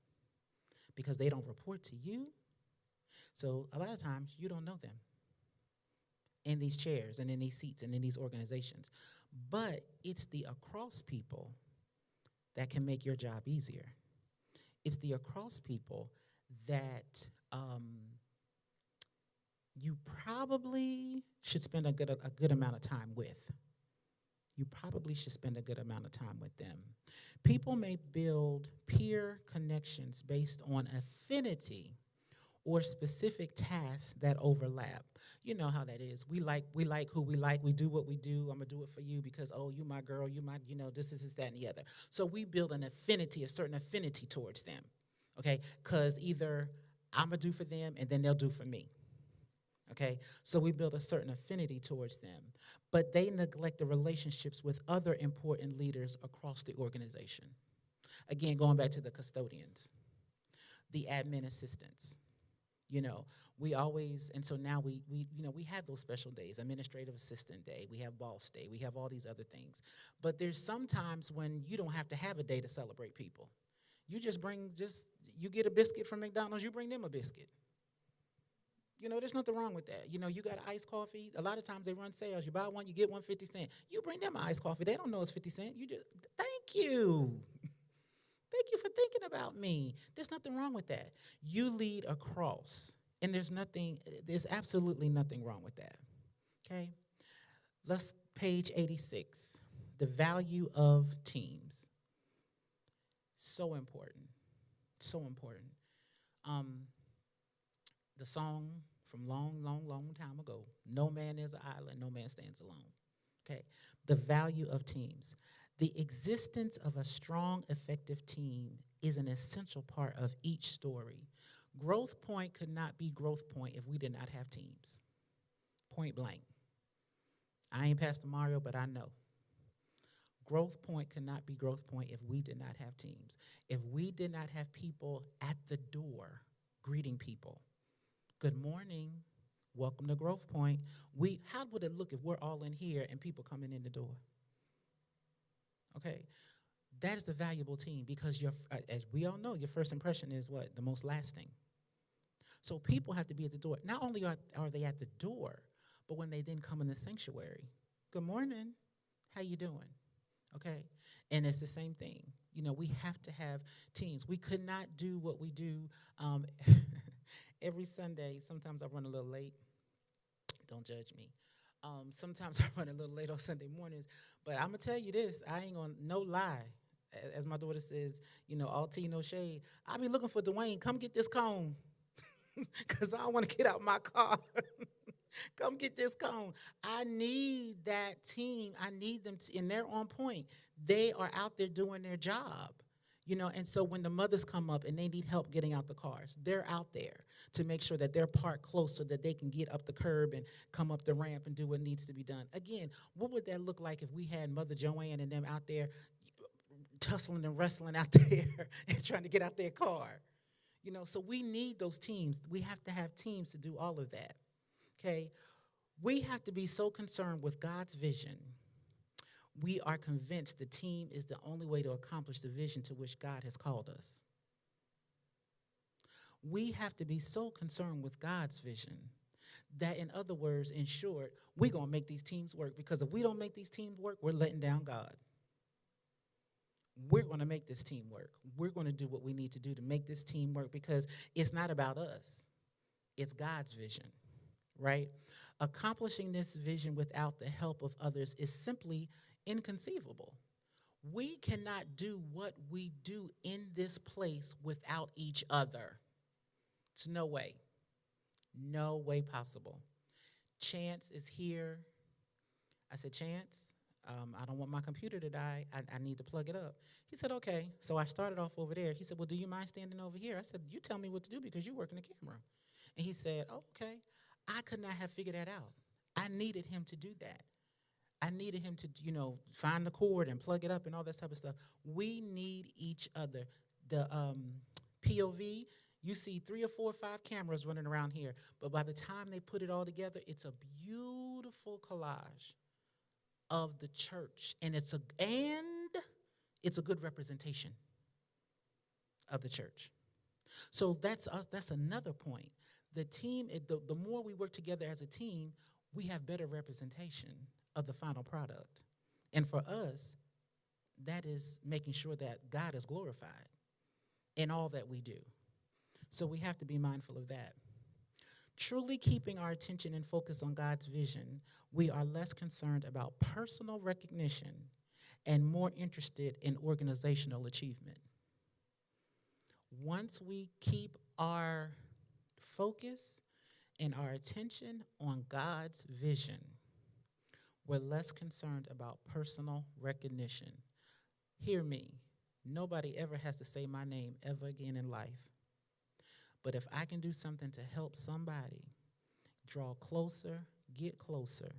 because they don't report to you. So a lot of times you don't know them in these chairs and in these seats and in these organizations. But it's the across people that can make your job easier. It's the across people that you probably should spend a good amount of time with. You probably should spend a good amount of time with them. People may build peer connections based on affinity or specific tasks that overlap. You know how that is. We like who we like. We do what we do. I'm gonna do it for you because, oh, you my girl, you my, this, that, and the other. So we build an affinity, a certain affinity towards them, okay? Because either I'm gonna do for them and then they'll do for me, okay? So we build a certain affinity towards them. But they neglect the relationships with other important leaders across the organization. Again, going back to the custodians, the admin assistants. We always, and so now we have those special days, administrative assistant day, we have boss day, we have all these other things. But there's sometimes when you don't have to have a day to celebrate people. You you get a biscuit from McDonald's, you bring them a biscuit. There's nothing wrong with that. You got an iced coffee. A lot of times they run sales. You buy one, you get 1 50 cents. You bring them an iced coffee. They don't know it's 50 cents. You just, thank you. Thank you for thinking about me. There's nothing wrong with that. You lead across, and there's absolutely nothing wrong with that, okay? Let's page 86, the value of teams. So important, so important. The song from long, long, long time ago, no man is an island, no man stands alone, okay? The value of teams. The existence of a strong, effective team is an essential part of each story. Growth Point could not be Growth Point if we did not have teams. Point blank. I ain't Pastor Mario, but I know. Growth Point could not be Growth Point if we did not have teams. If we did not have people at the door greeting people. Good morning. Welcome to Growth Point. How would it look if we're all in here and people coming in the door? Okay, that is the valuable team because as we all know, your first impression is what? The most lasting. So people have to be at the door. Not only are they at the door, but when they then come in the sanctuary, good morning, how you doing? Okay, and it's the same thing. We have to have teams. We could not do what we do every Sunday. Sometimes I run a little late. Don't judge me. Sometimes I run a little late on Sunday mornings, but I'm going to tell you this, I ain't going to, no lie, as my daughter says, all tea, no shade. I be looking for Dwayne, come get this cone, because I don't want to get out my car. Come get this cone. I need that team. I need them, and they're on point. They are out there doing their job. And so when the mothers come up and they need help getting out the cars, they're out there to make sure that they're parked close so that they can get up the curb and come up the ramp and do what needs to be done. Again, what would that look like if we had Mother Joanne and them out there tussling and wrestling out there and trying to get out their car? So we need those teams. We have to have teams to do all of that, okay? We have to be so concerned with God's vision. We are convinced the team is the only way to accomplish the vision to which God has called us. We have to be so concerned with God's vision that, in other words, in short, we're going to make these teams work, because if we don't make these teams work, we're letting down God. We're going to make this team work. We're going to do what we need to do to make this team work, because it's not about us. It's God's vision, right? Accomplishing this vision without the help of others is simply inconceivable. We cannot do what we do in this place without each other. It's no way. No way possible. Chance is here. I said, Chance, I don't want my computer to die. I need to plug it up. He said, okay. So I started off over there. He said, well, do you mind standing over here? I said, you tell me what to do because you work in the camera. And he said, oh, okay. I could not have figured that out. I needed him to do that. I needed him to, find the cord and plug it up and all that type of stuff. We need each other. The POV, you see 3 or 4 or 5 cameras running around here, but by the time they put it all together, it's a beautiful collage of the church, and it's a good representation of the church. So that's another point. The team, the more we work together as a team, we have better representation of the final product. And for us, that is making sure that God is glorified in all that we do. So we have to be mindful of that. Truly keeping our attention and focus on God's vision, we are less concerned about personal recognition and more interested in organizational achievement. Once we keep our focus and our attention on God's vision, we're less concerned about personal recognition. Hear me, nobody ever has to say my name ever again in life. But if I can do something to help somebody draw closer, get closer,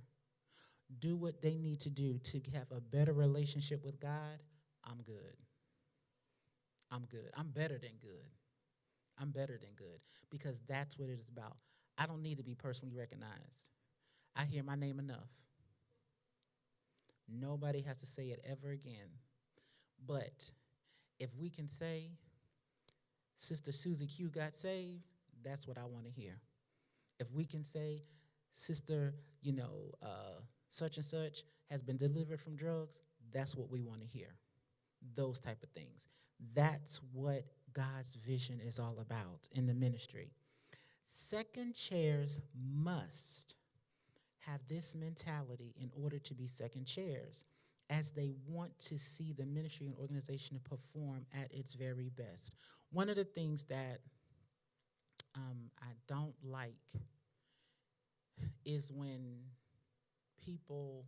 do what they need to do to have a better relationship with God, I'm good. I'm good. I'm better than good. I'm better than good because that's what it is about. I don't need to be personally recognized. I hear my name enough. Nobody has to say it ever again. But if we can say, Sister Susie Q got saved, that's what I want to hear. If we can say, Sister, such and such has been delivered from drugs, that's what we want to hear. Those type of things. That's what God's vision is all about in the ministry. Second chairs must have this mentality in order to be second chairs, as they want to see the ministry and organization perform at its very best. One of the things that I don't like is when people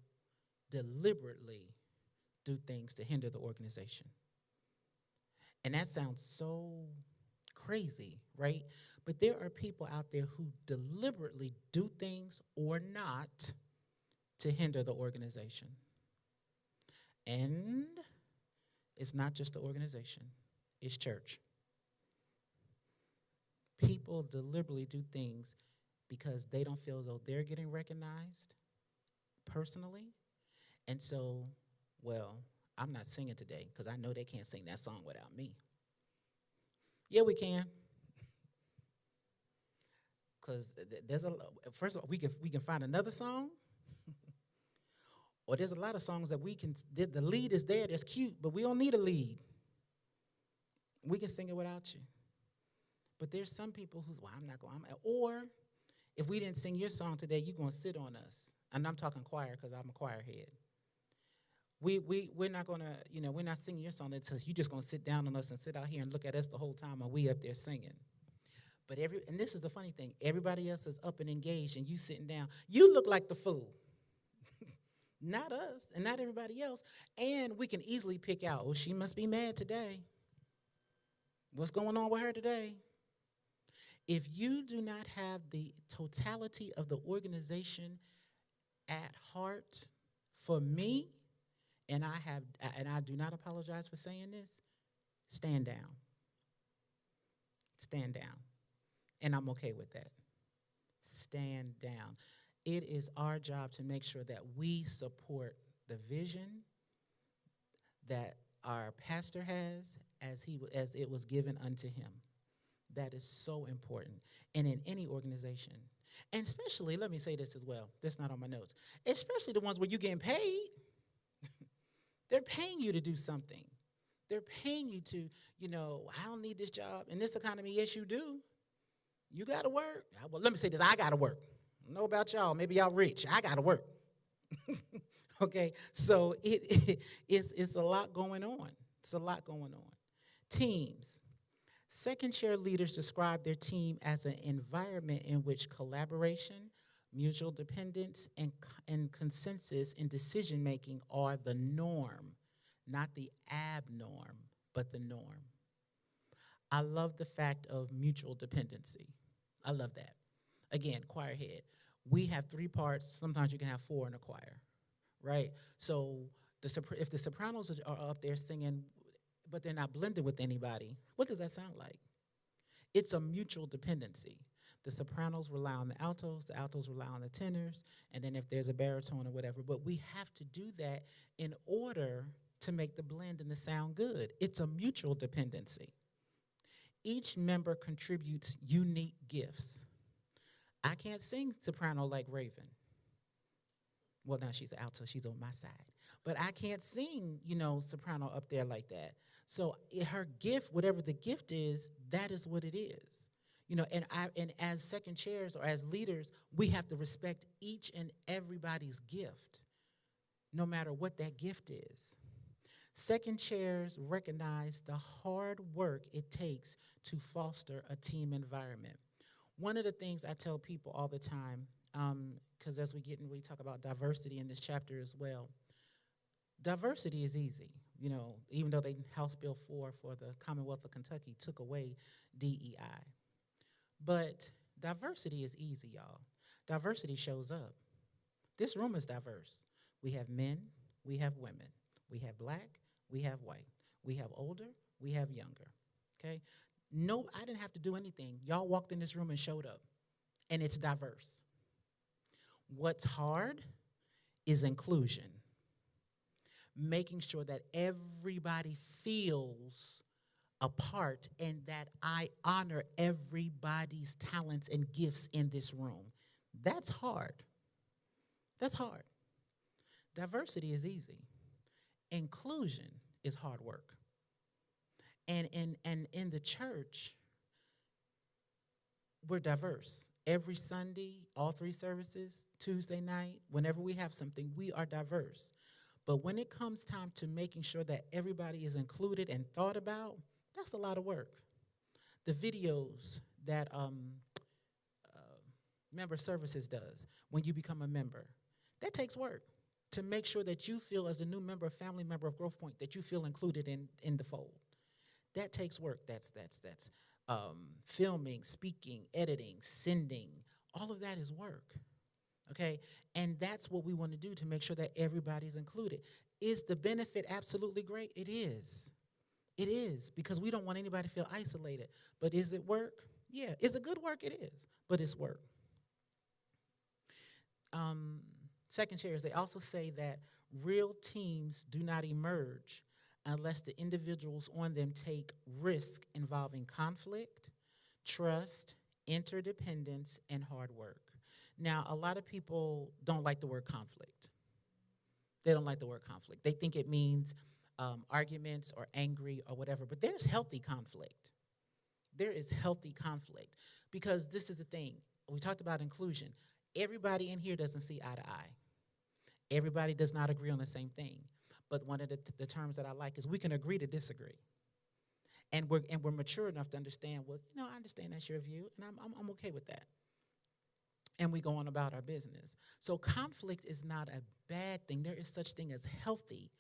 deliberately do things to hinder the organization. And that sounds so crazy, right? But there are people out there who deliberately do things or not to hinder the organization. And it's not just the organization, it's church. People deliberately do things because they don't feel as though they're getting recognized personally. And so, I'm not singing today because I know they can't sing that song without me. Yeah, we can. Because first of all, we can find another song. Or there's a lot of songs that the lead is there, that's cute, but we don't need a lead. We can sing it without you. But there's some people who's, I'm not going to. Or if we didn't sing your song today, you're going to sit on us. And I'm talking choir because I'm a choir head. We're not going to, we're not singing your song until you're just going to sit down on us and sit out here and look at us the whole time while we up there singing. But and this is the funny thing, everybody else is up and engaged and you sitting down. You look like the fool. Not us and not everybody else. And we can easily pick out, she must be mad today. What's going on with her today? If you do not have the totality of the organization at heart, for me, and I do not apologize for saying this, stand down. Stand down. And I'm okay with that. Stand down. It is our job to make sure that we support the vision that our pastor has as it was given unto him. That is so important. And in any organization, and especially, let me say this as well, that's not on my notes, especially the ones where you're getting paid. They're paying you to do something. They're paying you to, I don't need this job. In this economy, yes, you do. You got to work. Well, let me say this, I got to work. I don't know about y'all. Maybe y'all rich. I got to work. Okay, so it's a lot going on. It's a lot going on. Teams. Second chair leaders describe their team as an environment in which collaboration, mutual dependence, and consensus in decision making are the norm, not the abnorm, but the norm. I love the fact of mutual dependency. I love that. Again, choir head. We have three parts. Sometimes you can have four in a choir, right? So if the sopranos are up there singing, but they're not blended with anybody, what does that sound like? It's a mutual dependency. The sopranos rely on the altos rely on the tenors, and then if there's a baritone or whatever. But we have to do that in order to make the blend and the sound good. It's a mutual dependency. Each member contributes unique gifts. I can't sing soprano like Raven. Well, now she's an alto, she's on my side. But I can't sing, soprano up there like that. So her gift, whatever the gift is, that is what it is. And as second chairs or as leaders, we have to respect each and everybody's gift, no matter what that gift is. Second chairs recognize the hard work it takes to foster a team environment. One of the things I tell people all the time, because as we talk about diversity in this chapter as well, diversity is easy. Even though House Bill 4 for the Commonwealth of Kentucky took away DEI. But diversity is easy, y'all. Diversity shows up. This room is diverse. We have men, we have women, we have black, we have white, we have older, we have younger, okay? No, I didn't have to do anything. Y'all walked in this room and showed up, and it's diverse. What's hard is inclusion, making sure that everybody feels a part and that I honor everybody's talents and gifts in this room. That's hard. That's hard. Diversity is easy. Inclusion is hard work. And in the church, we're diverse. Every Sunday, all three services, Tuesday night, whenever we have something, we are diverse. But when it comes time to making sure that everybody is included and thought about, that's a lot of work. The videos that member services does when you become a member, that takes work to make sure that you feel as a new member, family member of Growth Point, that you feel included in the fold. That takes work. That's filming, speaking, editing, sending. All of that is work, okay? And that's what we want to do to make sure that everybody's included. Is the benefit absolutely great? It is. It is, because we don't want anybody to feel isolated. But is it work? Yeah. Is it good work? It is. But it's work. Second chairs, they also say that real teams do not emerge unless the individuals on them take risk involving conflict, trust, interdependence, and hard work. Now, a lot of people don't like the word conflict. They don't like the word conflict. They think it means arguments or angry or whatever, but there's healthy conflict. There is healthy conflict, because this is the thing. We talked about inclusion. Everybody in here doesn't see eye to eye. Everybody does not agree on the same thing. But one of the terms that I like is we can agree to disagree. And we're mature enough to understand, well, I understand that's your view, and I'm okay with that. And we go on about our business. So conflict is not a bad thing. There is such thing as healthy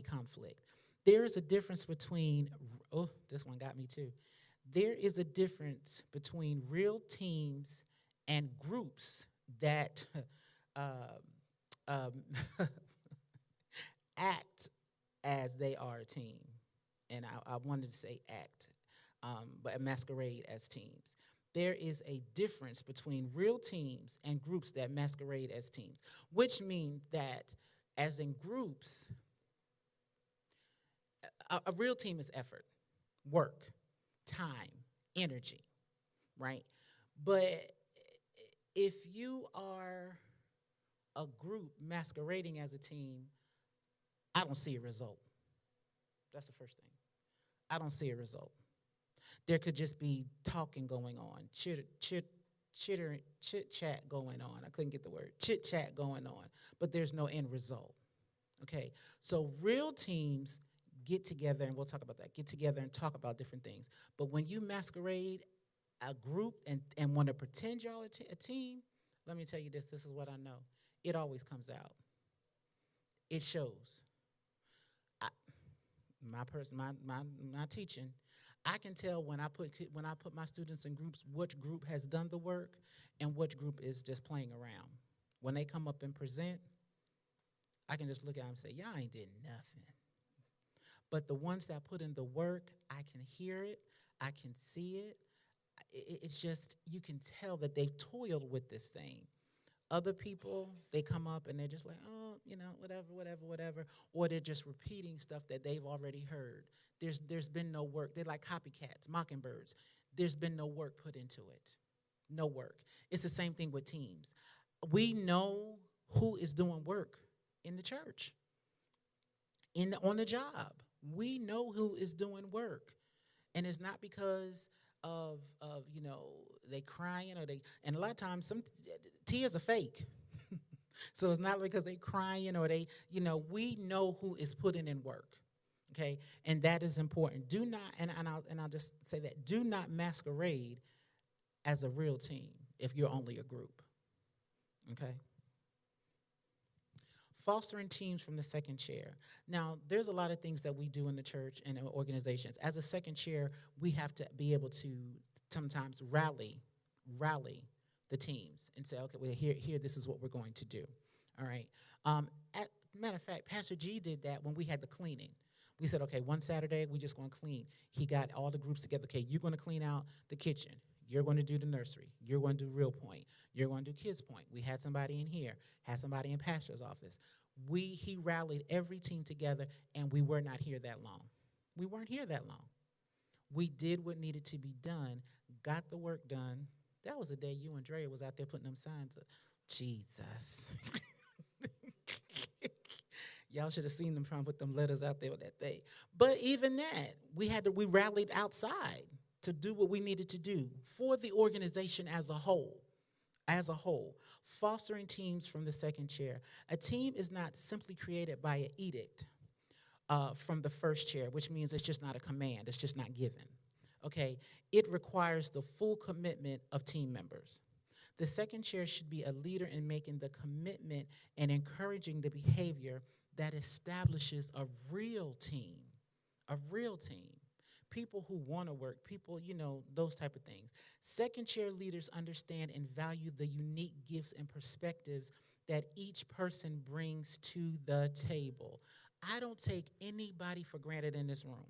conflict. There is a difference between, this one got me too. There is a difference between real teams and groups that act as they are a team. And I wanted to say act, but masquerade as teams. There is a difference between real teams and groups that masquerade as teams, which means that as in groups, a real team is effort, work, time, energy, right? But if you are a group masquerading as a team, I don't see a result. That's the first thing. I don't see a result. There could just be talking going on, chit chat going on. I couldn't get the word chit chat going on, but there's no end result. Okay, so real teams get together, and we'll talk about that. Get together and talk about different things. But when you masquerade a group and want to pretend y'all a team, let me tell you this. This is what I know. It always comes out. It shows. I, my teaching, I can tell when I put my students in groups which group has done the work and which group is just playing around. When they come up and present, I can just look at them and say, y'all ain't did nothing. But the ones that put in the work, I can hear it, I can see it. It's just, you can tell that they've toiled with this thing. Other people, they come up and they're just like, oh, whatever. Or they're just repeating stuff that they've already heard. There's been no work. They're like copycats, mockingbirds. There's been no work put into it. No work. It's the same thing with teams. We know who is doing work in the church, on the job. We know who is doing work. And it's not because of they crying and a lot of times some tears are fake. So it's not because they crying or they, we know who is putting in work. Okay, and that is important. Do not, and I'll just say that, do not masquerade as a real team if you're only a group. Okay. Fostering teams from the second chair. Now, there's a lot of things that we do in the church and in organizations. As a second chair, we have to be able to sometimes rally the teams and say, okay, well, here, this is what we're going to do. All right. Matter of fact, Pastor G did that when we had the cleaning. We said, okay, one Saturday, we're just going to clean. He got all the groups together. Okay, you're going to clean out the kitchen. You're going to do the nursery. You're going to do Real Point. You're going to do Kids Point. We had somebody in here, had somebody in pastor's office. He rallied every team together, and we were not here that long. We weren't here that long. We did what needed to be done, got the work done. That was the day you and Drea was out there putting them signs up. Jesus. Y'all should have seen them trying to put them letters out there with that thing. But even that, we rallied outside to do what we needed to do for the organization as a whole. As a whole, fostering teams from the second chair. A team is not simply created by an edict from the first chair, which means it's just not a command. It's just not given. Okay? It requires the full commitment of team members. The second chair should be a leader in making the commitment and encouraging the behavior that establishes a real team. A real team. People who want to work, people, those type of things. Second chair leaders understand and value the unique gifts and perspectives that each person brings to the table. I don't take anybody for granted in this room.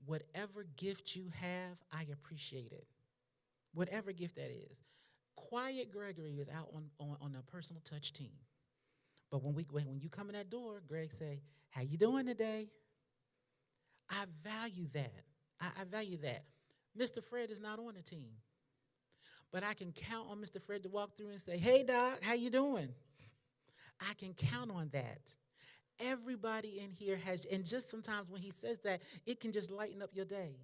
Whatever gift you have, I appreciate it. Whatever gift that is. Quiet Gregory is out on a personal touch team. But when you come in that door, Greg say, how you doing today? I value that. I value that. Mr. Fred is not on the team. But I can count on Mr. Fred to walk through and say, hey, Doc, how you doing? I can count on that. Everybody in here has, and just sometimes when he says that, it can just lighten up your day.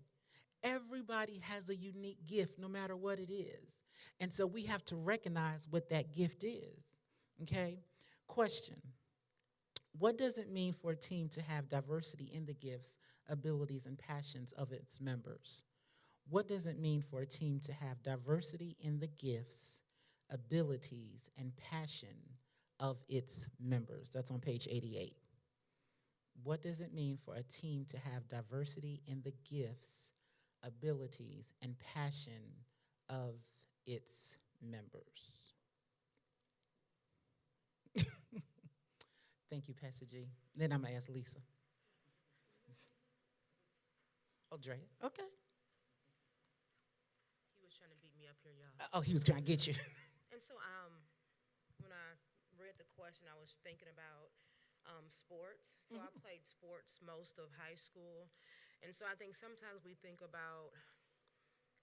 Everybody has a unique gift, no matter what it is. And so we have to recognize what that gift is. Okay? Question. What does it mean for a team to have diversity in the gifts, abilities, and passions of its members? What does it mean for a team to have diversity in the gifts, abilities, and passion of its members? That's on page 88. What does it mean for a team to have diversity in the gifts, abilities, and passion of its members? Thank you, Pastor G. Then I'm going to ask Lisa. Oh, Dre. Okay. He was trying to beat me up here, y'all. Oh, he was trying to get you. And so, when I read the question, I was thinking about sports. So I played sports most of high school. And so I think sometimes we think about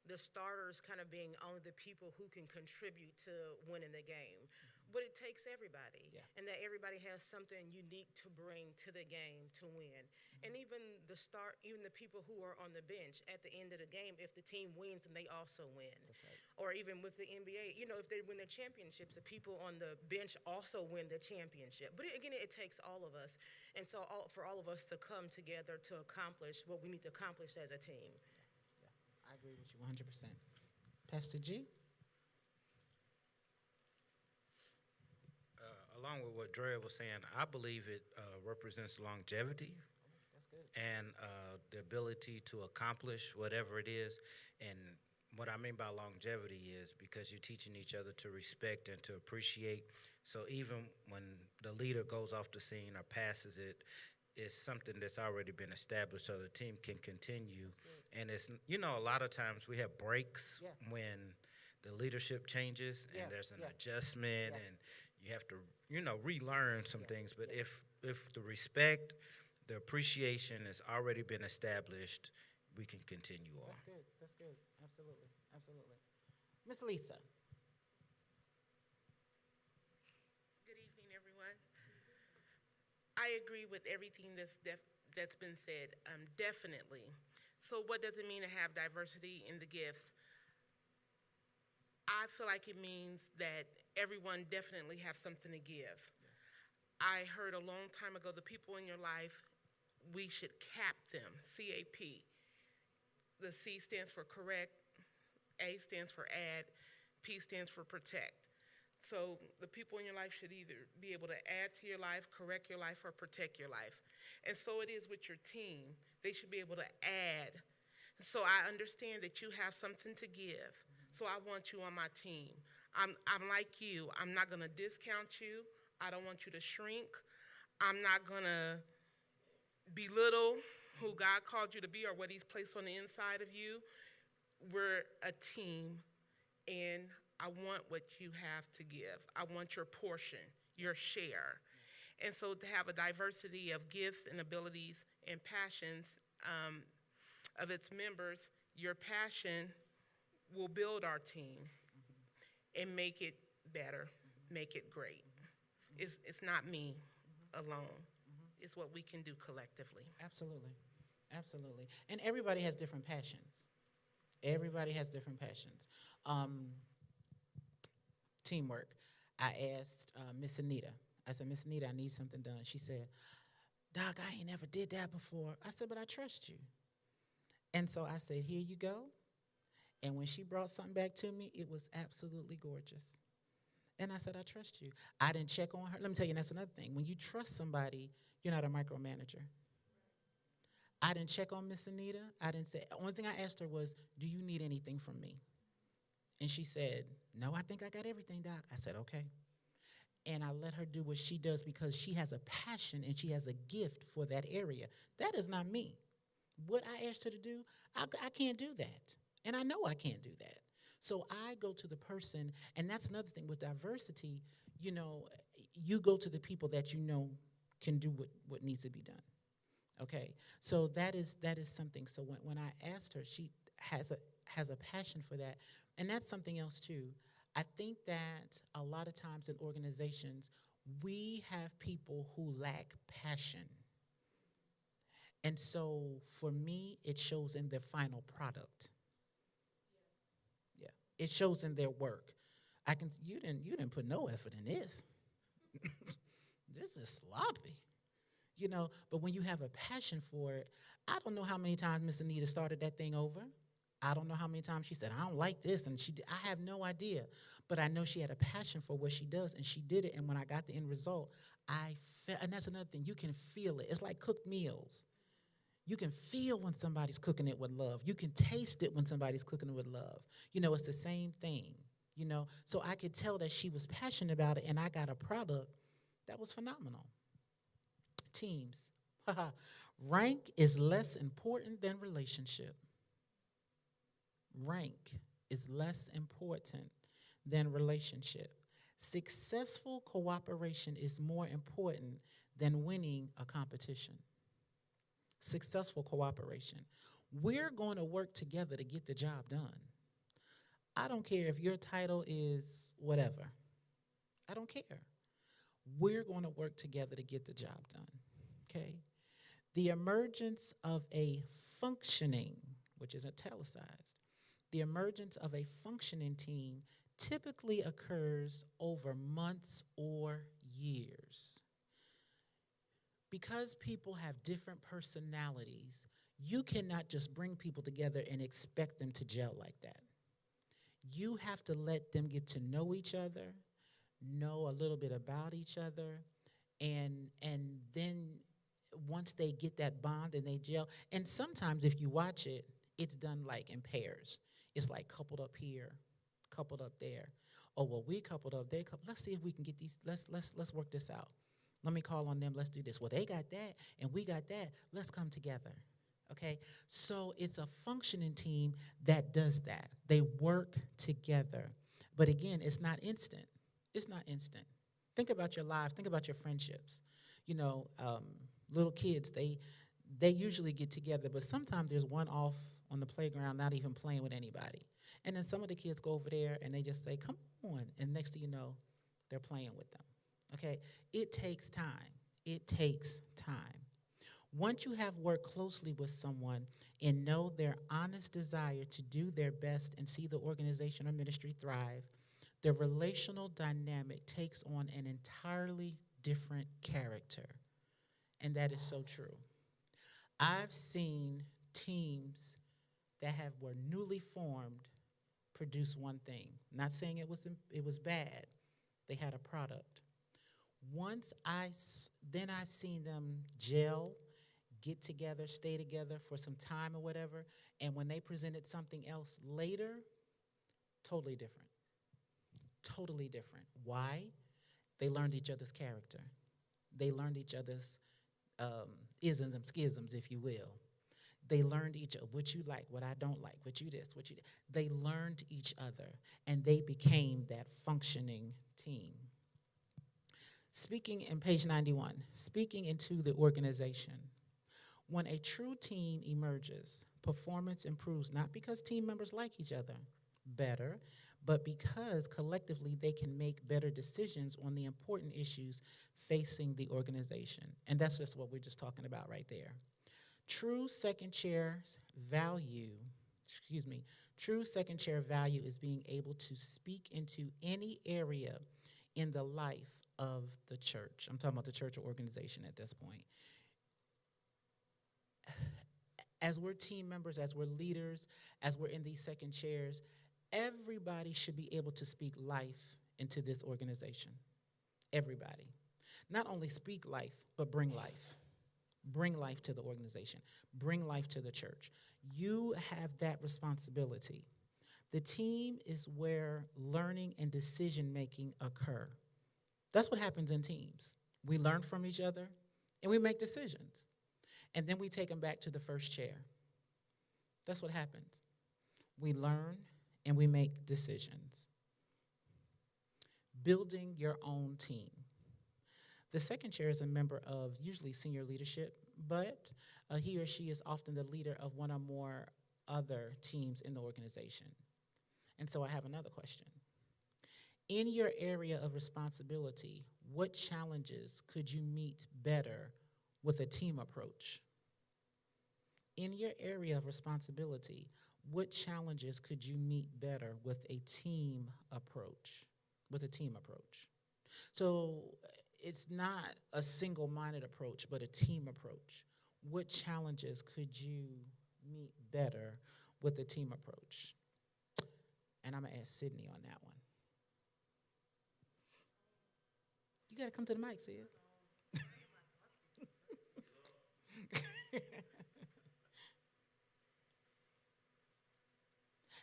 the starters kind of being only the people who can contribute to winning the game. but it takes everybody, Yeah. and that everybody has something unique to bring to the game to win. And even even the people who are on the bench at the end of the game, if the team wins, and they also win. That's right. Or even with the NBA, if they win their championships, the people on the bench also win the championship. But again, it takes all of us, and so for all of us to come together to accomplish what we need to accomplish as a team. Yeah. I agree with you 100%. Pastor G? Along with what Dre was saying, I believe it represents longevity That's good. and the ability to accomplish whatever it is. And what I mean by longevity is because you're teaching each other to respect and to appreciate. So even when the leader goes off the scene or passes it, it's something that's already been established so the team can continue. And it's, a lot of times we have breaks Yeah. when the leadership changes and Yeah, there's an yeah. adjustment Yeah. and you have to, relearn some Yeah, things. But yeah. if the respect, the appreciation has already been established, we can continue on. That's good. That's good. Absolutely. Absolutely. Miss Lisa. Good evening, everyone. I agree with everything that's been said, definitely. So what does it mean to have diversity in the gifts? I feel like it means that everyone definitely have something to give. I heard a long time ago, the people in your life, we should cap them, C-A-P. The C stands for correct, A stands for add, P stands for protect. So the people in your life should either be able to add to your life, correct your life, or protect your life. And so it is with your team. They should be able to add. So I understand that you have something to give. So I want you on my team. I'm like you. I'm not going to discount you. I don't want you to shrink. I'm not going to belittle who God called you to be or what he's placed on the inside of you. We're a team, and I want what you have to give. I want your portion, your share. And so to have a diversity of gifts and abilities and passions of its members, your passion will build our team and make it better, make it great. It's not me alone. It's what we can do collectively. Absolutely. Absolutely. And everybody has different passions. Everybody has different passions. Teamwork. I asked Miss Anita. I said, Miss Anita, I need something done. She said, Doc, I ain't never did that before. I said, but I trust you. And so I said, here you go. And when she brought something back to me, it was absolutely gorgeous. And I said, I trust you. I didn't check on her. Let me tell you, that's another thing. When you trust somebody, you're not a micromanager. I didn't check on Miss Anita. I didn't say, the only thing I asked her was, do you need anything from me? And she said, no, I think I got everything, Doc. I said, okay. And I let her do what she does because she has a passion and she has a gift for that area. That is not me. What I asked her to do, I can't do that. And I know I can't do that. So I go to the person, and that's another thing with diversity, you go to the people that you know can do what needs to be done. Okay? So that is something. So when I asked her, she has a passion for that. And that's something else too. I think that a lot of times in organizations, we have people who lack passion. And so for me, it shows in their final product. Yeah, it shows in their work. You didn't put no effort in this. This is sloppy. But when you have a passion for it, I don't know how many times Miss Anita started that thing over. I don't know how many times she said, I don't like this, and I have no idea. But I know she had a passion for what she does, and she did it, and when I got the end result, and that's another thing, you can feel it. It's like cooked meals. You can feel when somebody's cooking it with love. You can taste it when somebody's cooking it with love. It's the same thing, So I could tell that she was passionate about it, and I got a product that was phenomenal. Teams. Rank is less important than relationship. Rank is less important than relationship. Successful cooperation is more important than winning a competition. Successful cooperation. We're going to work together to get the job done. I don't care if your title is whatever. I don't care. We're going to work together to get the job done. Okay? The emergence of a functioning, which is italicized, the emergence of a functioning team typically occurs over months or years. Because people have different personalities, you cannot just bring people together and expect them to gel like that. You have to let them get to know each other, know a little bit about each other, and then once they get that bond and they gel, and sometimes if you watch it, it's done like in pairs. It's like coupled up here, coupled up there. Oh well, we coupled up, they coupled. Let's see if we can get these. Let's work this out. Let me call on them. Let's do this. Well, they got that, and we got that. Let's come together. Okay, so it's a functioning team that does that. They work together, but again, it's not instant. It's not instant. Think about your lives. Think about your friendships. You know, little kids, they usually get together, but sometimes there's one off on the playground, not even playing with anybody. And then some of the kids go over there and they just say, come on. And next thing you know, they're playing with them. Okay? It takes time. It takes time. Once you have worked closely with someone and know their honest desire to do their best and see the organization or ministry thrive, the relational dynamic takes on an entirely different character. And that is so true. I've seen teams that were newly formed produce one thing. Not saying it was bad. They had a product. Then I seen them gel, get together, stay together for some time or whatever, and when they presented something else later, totally different. Totally different. Why? They learned each other's character. They learned each other's isms and schisms, if you will. They learned each other, what you like, what I don't like, what you this, what you that. They learned each other, and they became that functioning team. Speaking in page 91, speaking into the organization. When a true team emerges, performance improves not because team members like each other better, but because collectively they can make better decisions on the important issues facing the organization. And that's just what we're just talking about right there. True second chair value is being able to speak into any area in the life of the church. I'm talking about the church or organization at this point. As we're team members, as we're leaders, as we're in these second chairs, everybody should be able to speak life into this organization. Everybody. Not only speak life, but bring life. Bring life to the organization. Bring life to the church. You have that responsibility. The team is where learning and decision-making occur. That's what happens in teams. We learn from each other, and we make decisions. And then we take them back to the first chair. That's what happens. We learn, and we make decisions. Building your own team. The second chair is a member of usually senior leadership, but he or she is often the leader of one or more other teams in the organization. And so I have another question. In your area of responsibility, what challenges could you meet better with a team approach? In your area of responsibility, what challenges could you meet better with a team approach? So it's not a single-minded approach, but a team approach. What challenges could you meet better with a team approach? And I'm going to ask Sydney on that one. You got to come to the mic, Sid.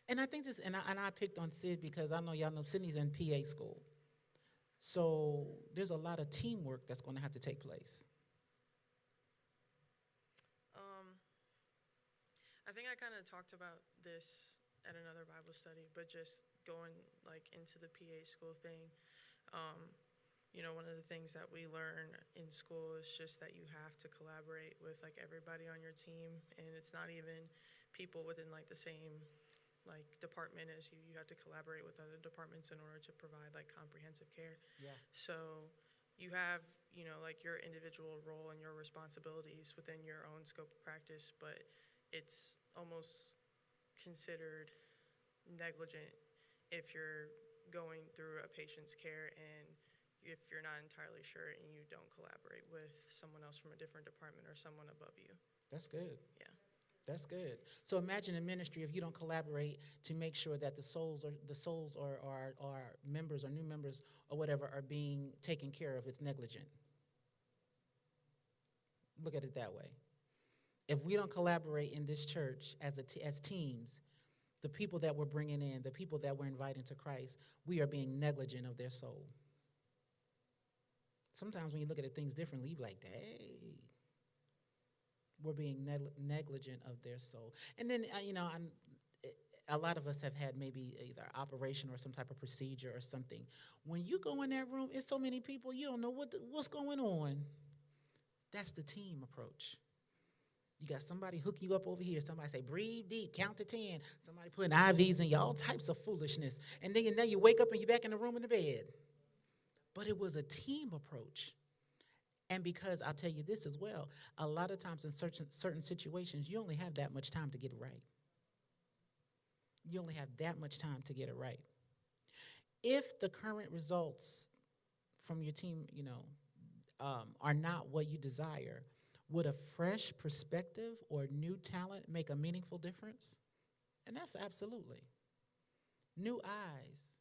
And I think this, and I picked on Sid because I know y'all know Sydney's in PA school. So there's a lot of teamwork that's going to have to take place. I think I kind of talked about this at another Bible study, but just going like into the PA school thing, one of the things that we learn in school is just that you have to collaborate with like everybody on your team, and it's not even people within like the same like department is. You have to collaborate with other departments in order to provide like comprehensive care. Yeah. So you have, like your individual role and your responsibilities within your own scope of practice, but it's almost considered negligent if you're going through a patient's care and if you're not entirely sure and you don't collaborate with someone else from a different department or someone above you. That's good. Yeah. That's good. So imagine in ministry if you don't collaborate to make sure that the souls or members or new members or whatever are being taken care of. It's negligent. Look at it that way. If we don't collaborate in this church as teams, the people that we're bringing in, the people that we're inviting to Christ, we are being negligent of their soul. Sometimes when you look at things differently, you be like, dang. We're being negligent of their soul. And then, a lot of us have had maybe either operation or some type of procedure or something. When you go in that room, it's so many people, you don't know what's going on. That's the team approach. You got somebody hooking you up over here. Somebody say, breathe deep, count to 10. Somebody putting IVs in you, all types of foolishness. And then you wake up and you're back in the room in the bed. But it was a team approach. And because I'll tell you this as well, a lot of times in certain situations, you only have that much time to get it right. You only have that much time to get it right. If the current results from your team, are not what you desire, would a fresh perspective or new talent make a meaningful difference? And that's absolutely. New eyes,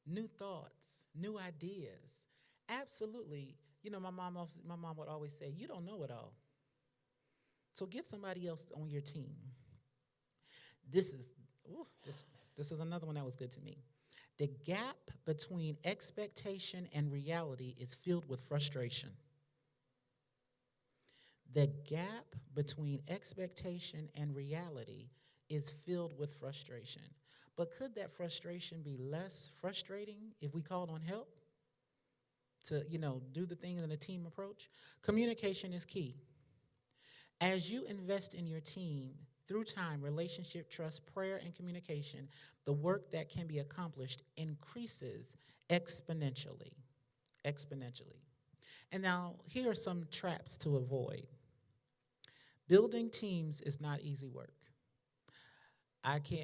new thoughts, new ideas. Absolutely. My mom would always say, you don't know it all. So get somebody else on your team. This is another one that was good to me. The gap between expectation and reality is filled with frustration. The gap between expectation and reality is filled with frustration. But could that frustration be less frustrating if we called on help to, do the things in a team approach? Communication is key. As you invest in your team through time, relationship, trust, prayer, and communication, the work that can be accomplished increases exponentially. Exponentially. And now, here are some traps to avoid. Building teams is not easy work.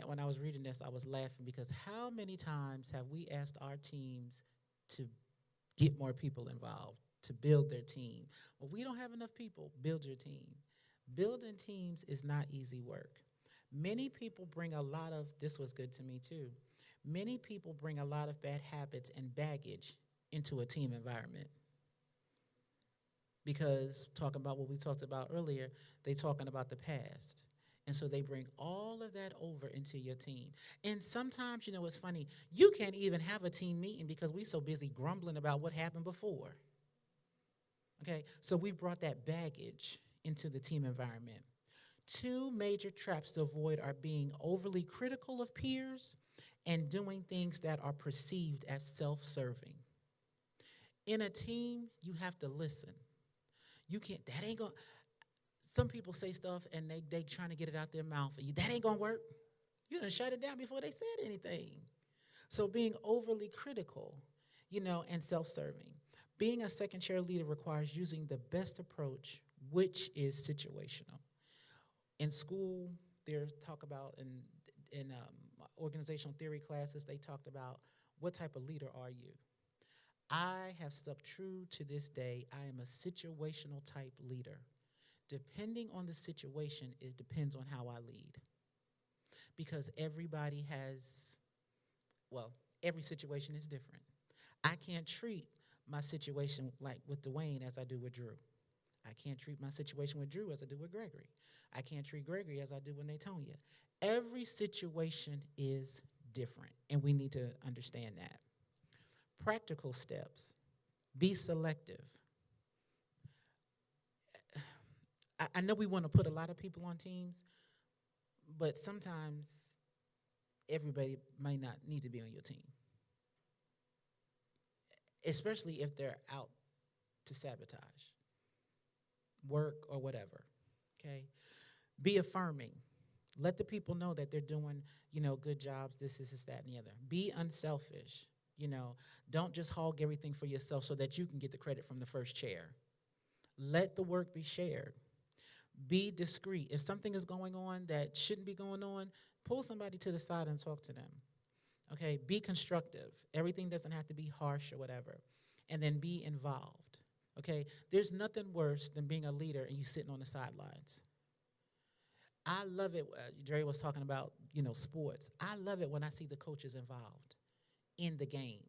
When I was reading this, I was laughing because how many times have we asked our teams to get more people involved, to build their team? Well, we don't have enough people. Build your team. Building teams is not easy work. Many people bring this was good to me too, many people bring a lot of bad habits and baggage into a team environment. Because talking about what we talked about earlier, they talking about the past. And so they bring all of that over into your team. And sometimes, it's funny, you can't even have a team meeting because we're so busy grumbling about what happened before. Okay, so we brought that baggage into the team environment. 2 major traps to avoid are being overly critical of peers and doing things that are perceived as self-serving. In a team, you have to listen. You can't, some people say stuff and they trying to get it out their mouth. That ain't gonna work. You done shut it down before they said anything. So being overly critical, and self-serving. Being a second chair leader requires using the best approach, which is situational. In school, there's talk about in organizational theory classes, they talked about what type of leader are you? I have stuck true to this day. I am a situational type leader. Depending on the situation, it depends on how I lead. Because every situation is different. I can't treat my situation like with Dwayne as I do with Drew. I can't treat my situation with Drew as I do with Gregory. I can't treat Gregory as I do with Natonia. Every situation is different, and we need to understand that. Practical steps. Be selective. I know we want to put a lot of people on teams, but sometimes everybody might not need to be on your team, especially if they're out to sabotage work or whatever, okay? Be affirming. Let the people know that they're doing, good jobs, this, that, and the other. Be unselfish. Don't just hog everything for yourself so that you can get the credit from the first chair. Let the work be shared. Be discreet. If something is going on that shouldn't be going on, pull somebody to the side and talk to them. Okay, be constructive. Everything doesn't have to be harsh or whatever. And then be involved. Okay, there's nothing worse than being a leader and you sitting on the sidelines. I love it. Dre was talking about, sports. I love it when I see the coaches involved in the game.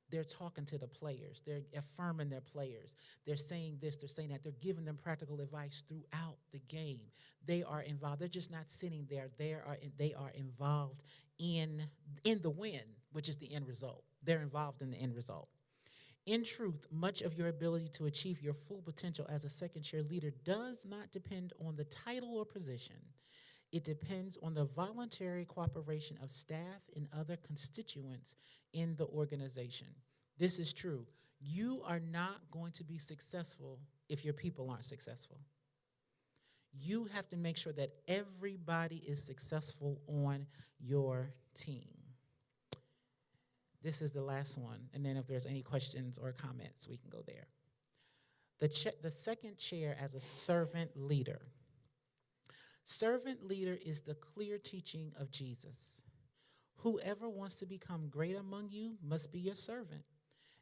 They're talking to the players. They're affirming their players. They're saying this, they're saying that. They're giving them practical advice throughout the game. They are involved. They're just not sitting there. They are involved in the win, which is the end result. They're involved in the end result. In truth, much of your ability to achieve your full potential as a second chair leader does not depend on the title or position. It depends on the voluntary cooperation of staff and other constituents in the organization. This is true. You are not going to be successful if your people aren't successful. You have to make sure that everybody is successful on your team. This is the last one, and then if there's any questions or comments, we can go there. The second chair as a servant leader. Servant leader is the clear teaching of Jesus. Whoever wants to become great among you must be your servant,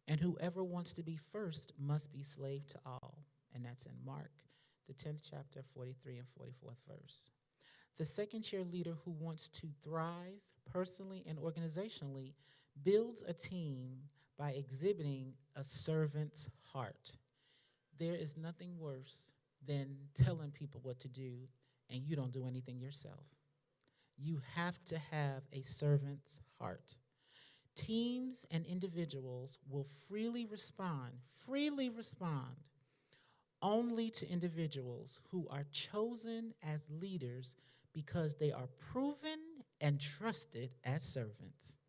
and whoever wants to be first must be slave to all. And that's in Mark, the 10th chapter, 43 and 44th verse. The second chair leader who wants to thrive personally and organizationally builds a team by exhibiting a servant's heart. There is nothing worse than telling people what to do and you don't do anything yourself. You have to have a servant's heart. Teams and individuals will freely respond only to individuals who are chosen as leaders because they are proven and trusted as servants.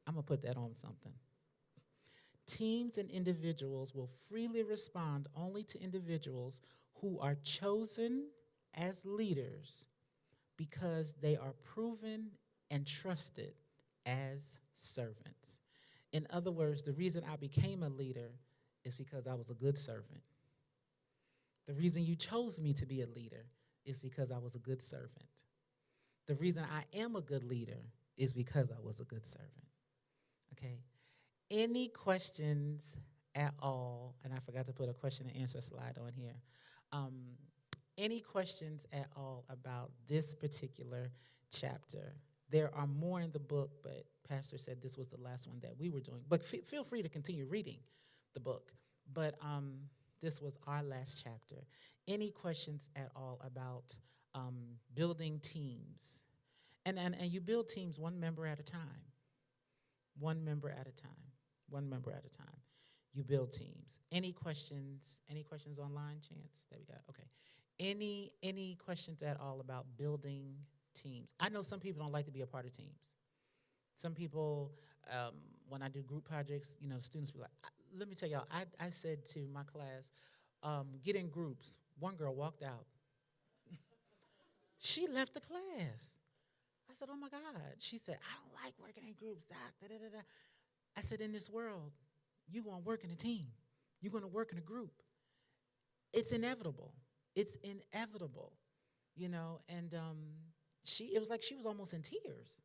I'm going to put that on something. Teams and individuals will freely respond only to individuals who are chosen as leaders because they are proven and trusted as servants. In other words, the reason I became a leader is because I was a good servant. The reason you chose me to be a leader is because I was a good servant. The reason I am a good leader is because I was a good servant. Okay? Any questions at all? And I forgot to put a question and answer slide on here. Any questions at all about this particular chapter? There are more in the book, but Pastor said this was the last one that we were doing. But feel free to continue reading the book. But this was our last chapter. Any questions at all about building teams? And you build teams one member at a time. One member at a time. One member at a time. You build teams. Any questions? Any questions online, Chance? There we go. Okay. Any questions at all about building teams? I know some people don't like to be a part of teams. Some people, when I do group projects, students be like, let me tell y'all, I said to my class, get in groups. One girl walked out. She left the class. I said, oh my God. She said, I don't like working in groups. I said, in this world, you're going to work in a team. You're going to work in a group. It's inevitable. It's inevitable, and it was like she was almost in tears,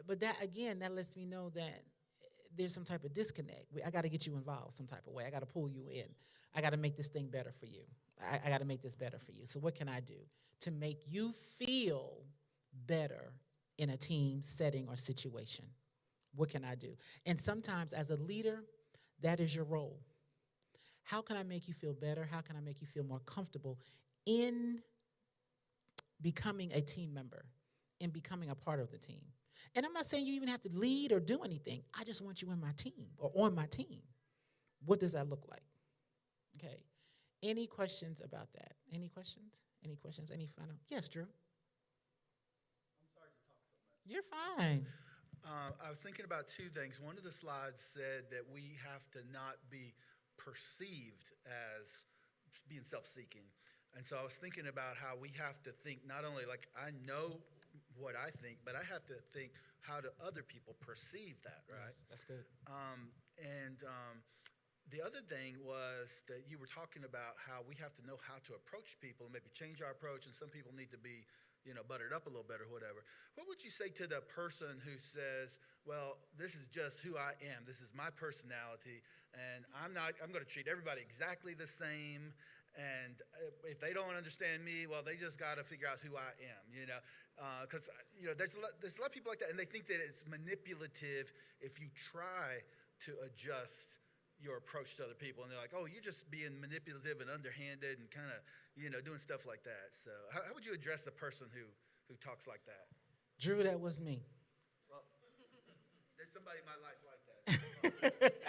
but that lets me know that there's some type of disconnect. I got to get you involved some type of way. I got to pull you in. I got to make this thing better for you. I got to make this better for you. So what can I do to make you feel better in a team setting or situation? What can I do? And sometimes as a leader, that is your role. How can I make you feel better? How can I make you feel more comfortable in becoming a team member, in becoming a part of the team? And I'm not saying you even have to lead or do anything. I just want you in my team or on my team. What does that look like? Okay. Any questions about that? Any questions? Any questions? Any final? Yes, Drew. I'm sorry to talk so much. You're fine. I was thinking about two things. One of the slides said that we have to not be perceived as being self-seeking. And so I was thinking about how we have to think not only like I know what I think, but I have to think how do other people perceive that, right? Yes, that's good. And the other thing was that you were talking about how we have to know how to approach people and maybe change our approach, and some people need to be, buttered up a little bit or whatever. What would you say to the person who says, well, this is just who I am. This is my personality, and I'm going to treat everybody exactly the same. And if they don't understand me, well, they just got to figure out who I am, because there's a lot of people like that, and they think that it's manipulative if you try to adjust your approach to other people, and they're like, oh, you're just being manipulative and underhanded and kind of doing stuff like that. So how would you address the person who talks like that? Drew, that was me. Well, there's somebody in my life like that.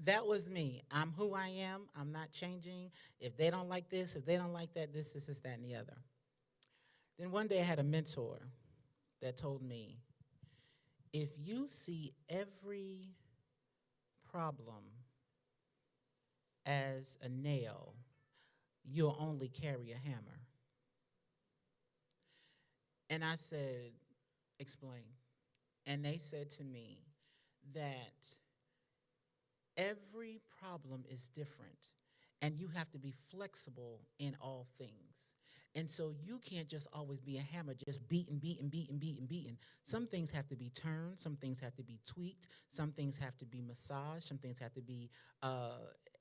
That was me. I'm who I am. I'm not changing. If they don't like this, if they don't like that, this, that, and the other. Then one day I had a mentor that told me, if you see every problem as a nail, you'll only carry a hammer. And I said, explain. And they said to me that every problem is different, and you have to be flexible in all things. And so you can't just always be a hammer, just beating. Some things have to be turned, some things have to be tweaked, some things have to be massaged, some things have to be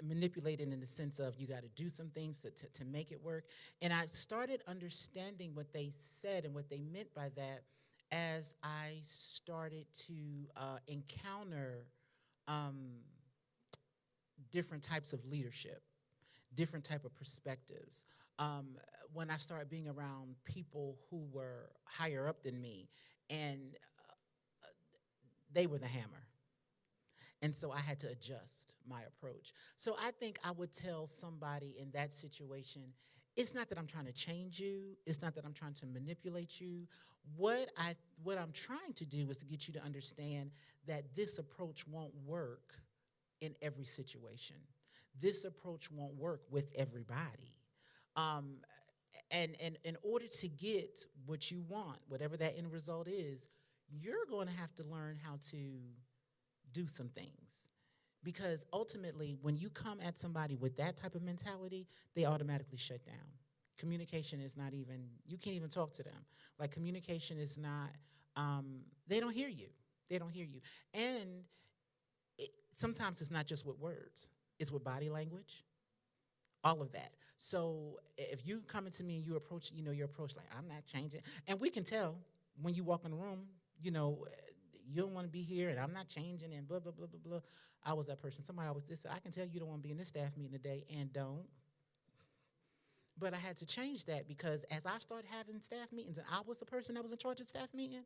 manipulated in the sense of you got to do some things to make it work. And I started understanding what they said and what they meant by that as I started to encounter different types of leadership, different type of perspectives. When I started being around people who were higher up than me, and they were the hammer. And so I had to adjust my approach. So I think I would tell somebody in that situation, it's not that I'm trying to change you. It's not that I'm trying to manipulate you. What I'm trying to do is to get you to understand that this approach won't work in every situation. This approach won't work with everybody. And in order to get what you want, whatever that end result is, you're going to have to learn how to do some things. Because ultimately, when you come at somebody with that type of mentality, they automatically shut down. Communication is not even, you can't even talk to them. Like, communication is not, they don't hear you. They don't hear you. And sometimes it's not just with words. It's with body language, all of that. So if you come into me and you approach, your approach like, I'm not changing. And we can tell when you walk in the room, you don't want to be here and I'm not changing and blah, blah, blah, blah, blah. I was that person. Somebody always said, I can tell you don't want to be in this staff meeting today, and don't. But I had to change that because as I started having staff meetings and I was the person that was in charge of staff meeting,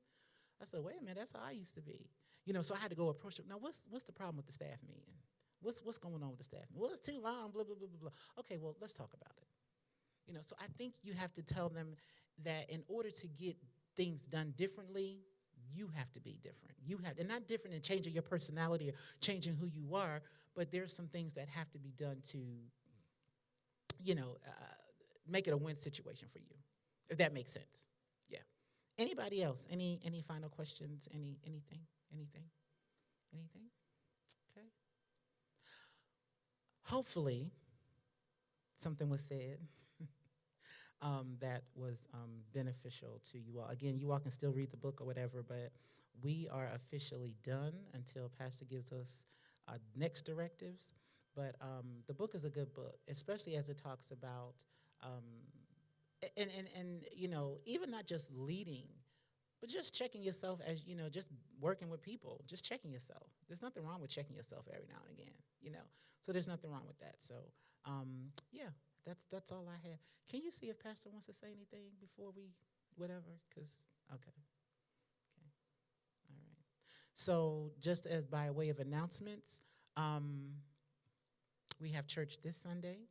I said, wait a minute, that's how I used to be. So I had to go approach it. Now, what's the problem with the staff meeting? What's going on with the staff meeting? Well, it's too long, blah, blah, blah, blah, blah. Okay, well, let's talk about it. So I think you have to tell them that in order to get things done differently, you have to be different. And not different in changing your personality or changing who you are, but there's some things that have to be done to, make it a win situation for you, if that makes sense. Yeah. Anybody else? Any final questions? Anything? Okay. Hopefully, something was said that was beneficial to you all. Again, you all can still read the book or whatever, but we are officially done until Pastor gives us next directives. But the book is a good book, especially as it talks about, even not just leading, but just checking yourself as, just working with people, just checking yourself. There's nothing wrong with checking yourself every now and again, So there's nothing wrong with that. So, yeah, that's all I have. Can you see if Pastor wants to say anything before we, whatever? Because, okay. All right. So just as by way of announcements, we have church this Sunday,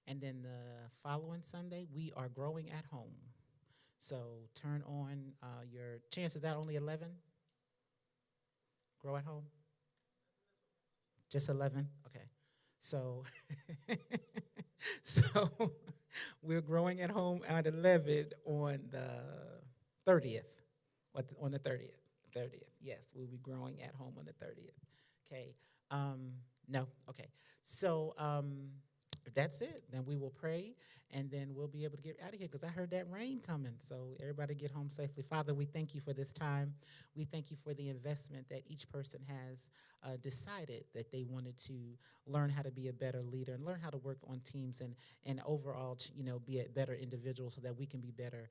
and then the following Sunday, we are growing at home. So turn on your, chances are only 11? Grow at home? Just 11? Okay. So, We're growing at home at 11 on the 30th. On the 30th. 30th. Yes, we'll be growing at home on the 30th. Okay. No. Okay. So if that's it, then we will pray, and then we'll be able to get out of here because I heard that rain coming. So everybody get home safely. Father, we thank you for this time. We thank you for the investment that each person has decided that they wanted to learn how to be a better leader and learn how to work on teams and overall, be a better individual so that we can be better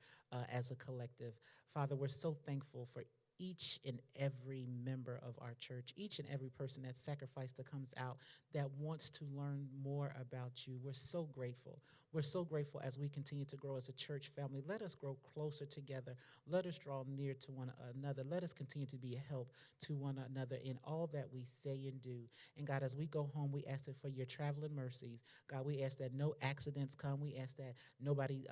as a collective. Father, we're so thankful for each and every member of our church, each and every person that sacrificed that comes out that wants to learn more about you. We're so grateful. We're so grateful as we continue to grow as a church family. Let us grow closer together. Let us draw near to one another. Let us continue to be a help to one another in all that we say and do. And God, as we go home, we ask for your traveling mercies. God, we ask that no accidents come. We ask that nobody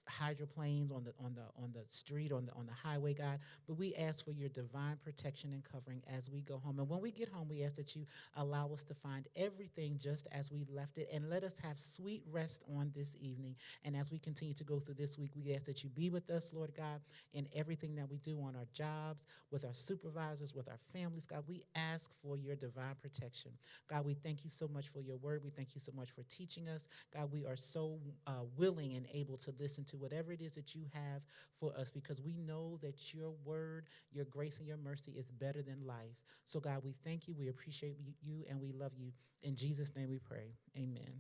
hydroplanes on the street, on the highway, God. But we ask for your divine protection and covering as we go home. And when we get home, we ask that you allow us to find everything just as we left it, and let us have sweet rest on this evening. And as we continue to go through this week, we ask that you be with us, Lord God, in everything that we do on our jobs, with our supervisors, with our families. God, we ask for your divine protection. God, we thank you so much for your word. We thank you so much for teaching us. God, we are so willing and able to listen to whatever it is that you have for us, because we know that your word, your grace, and your mercy is better than life. So God, we thank you, we appreciate you, and we love you. In Jesus' name we pray. Amen.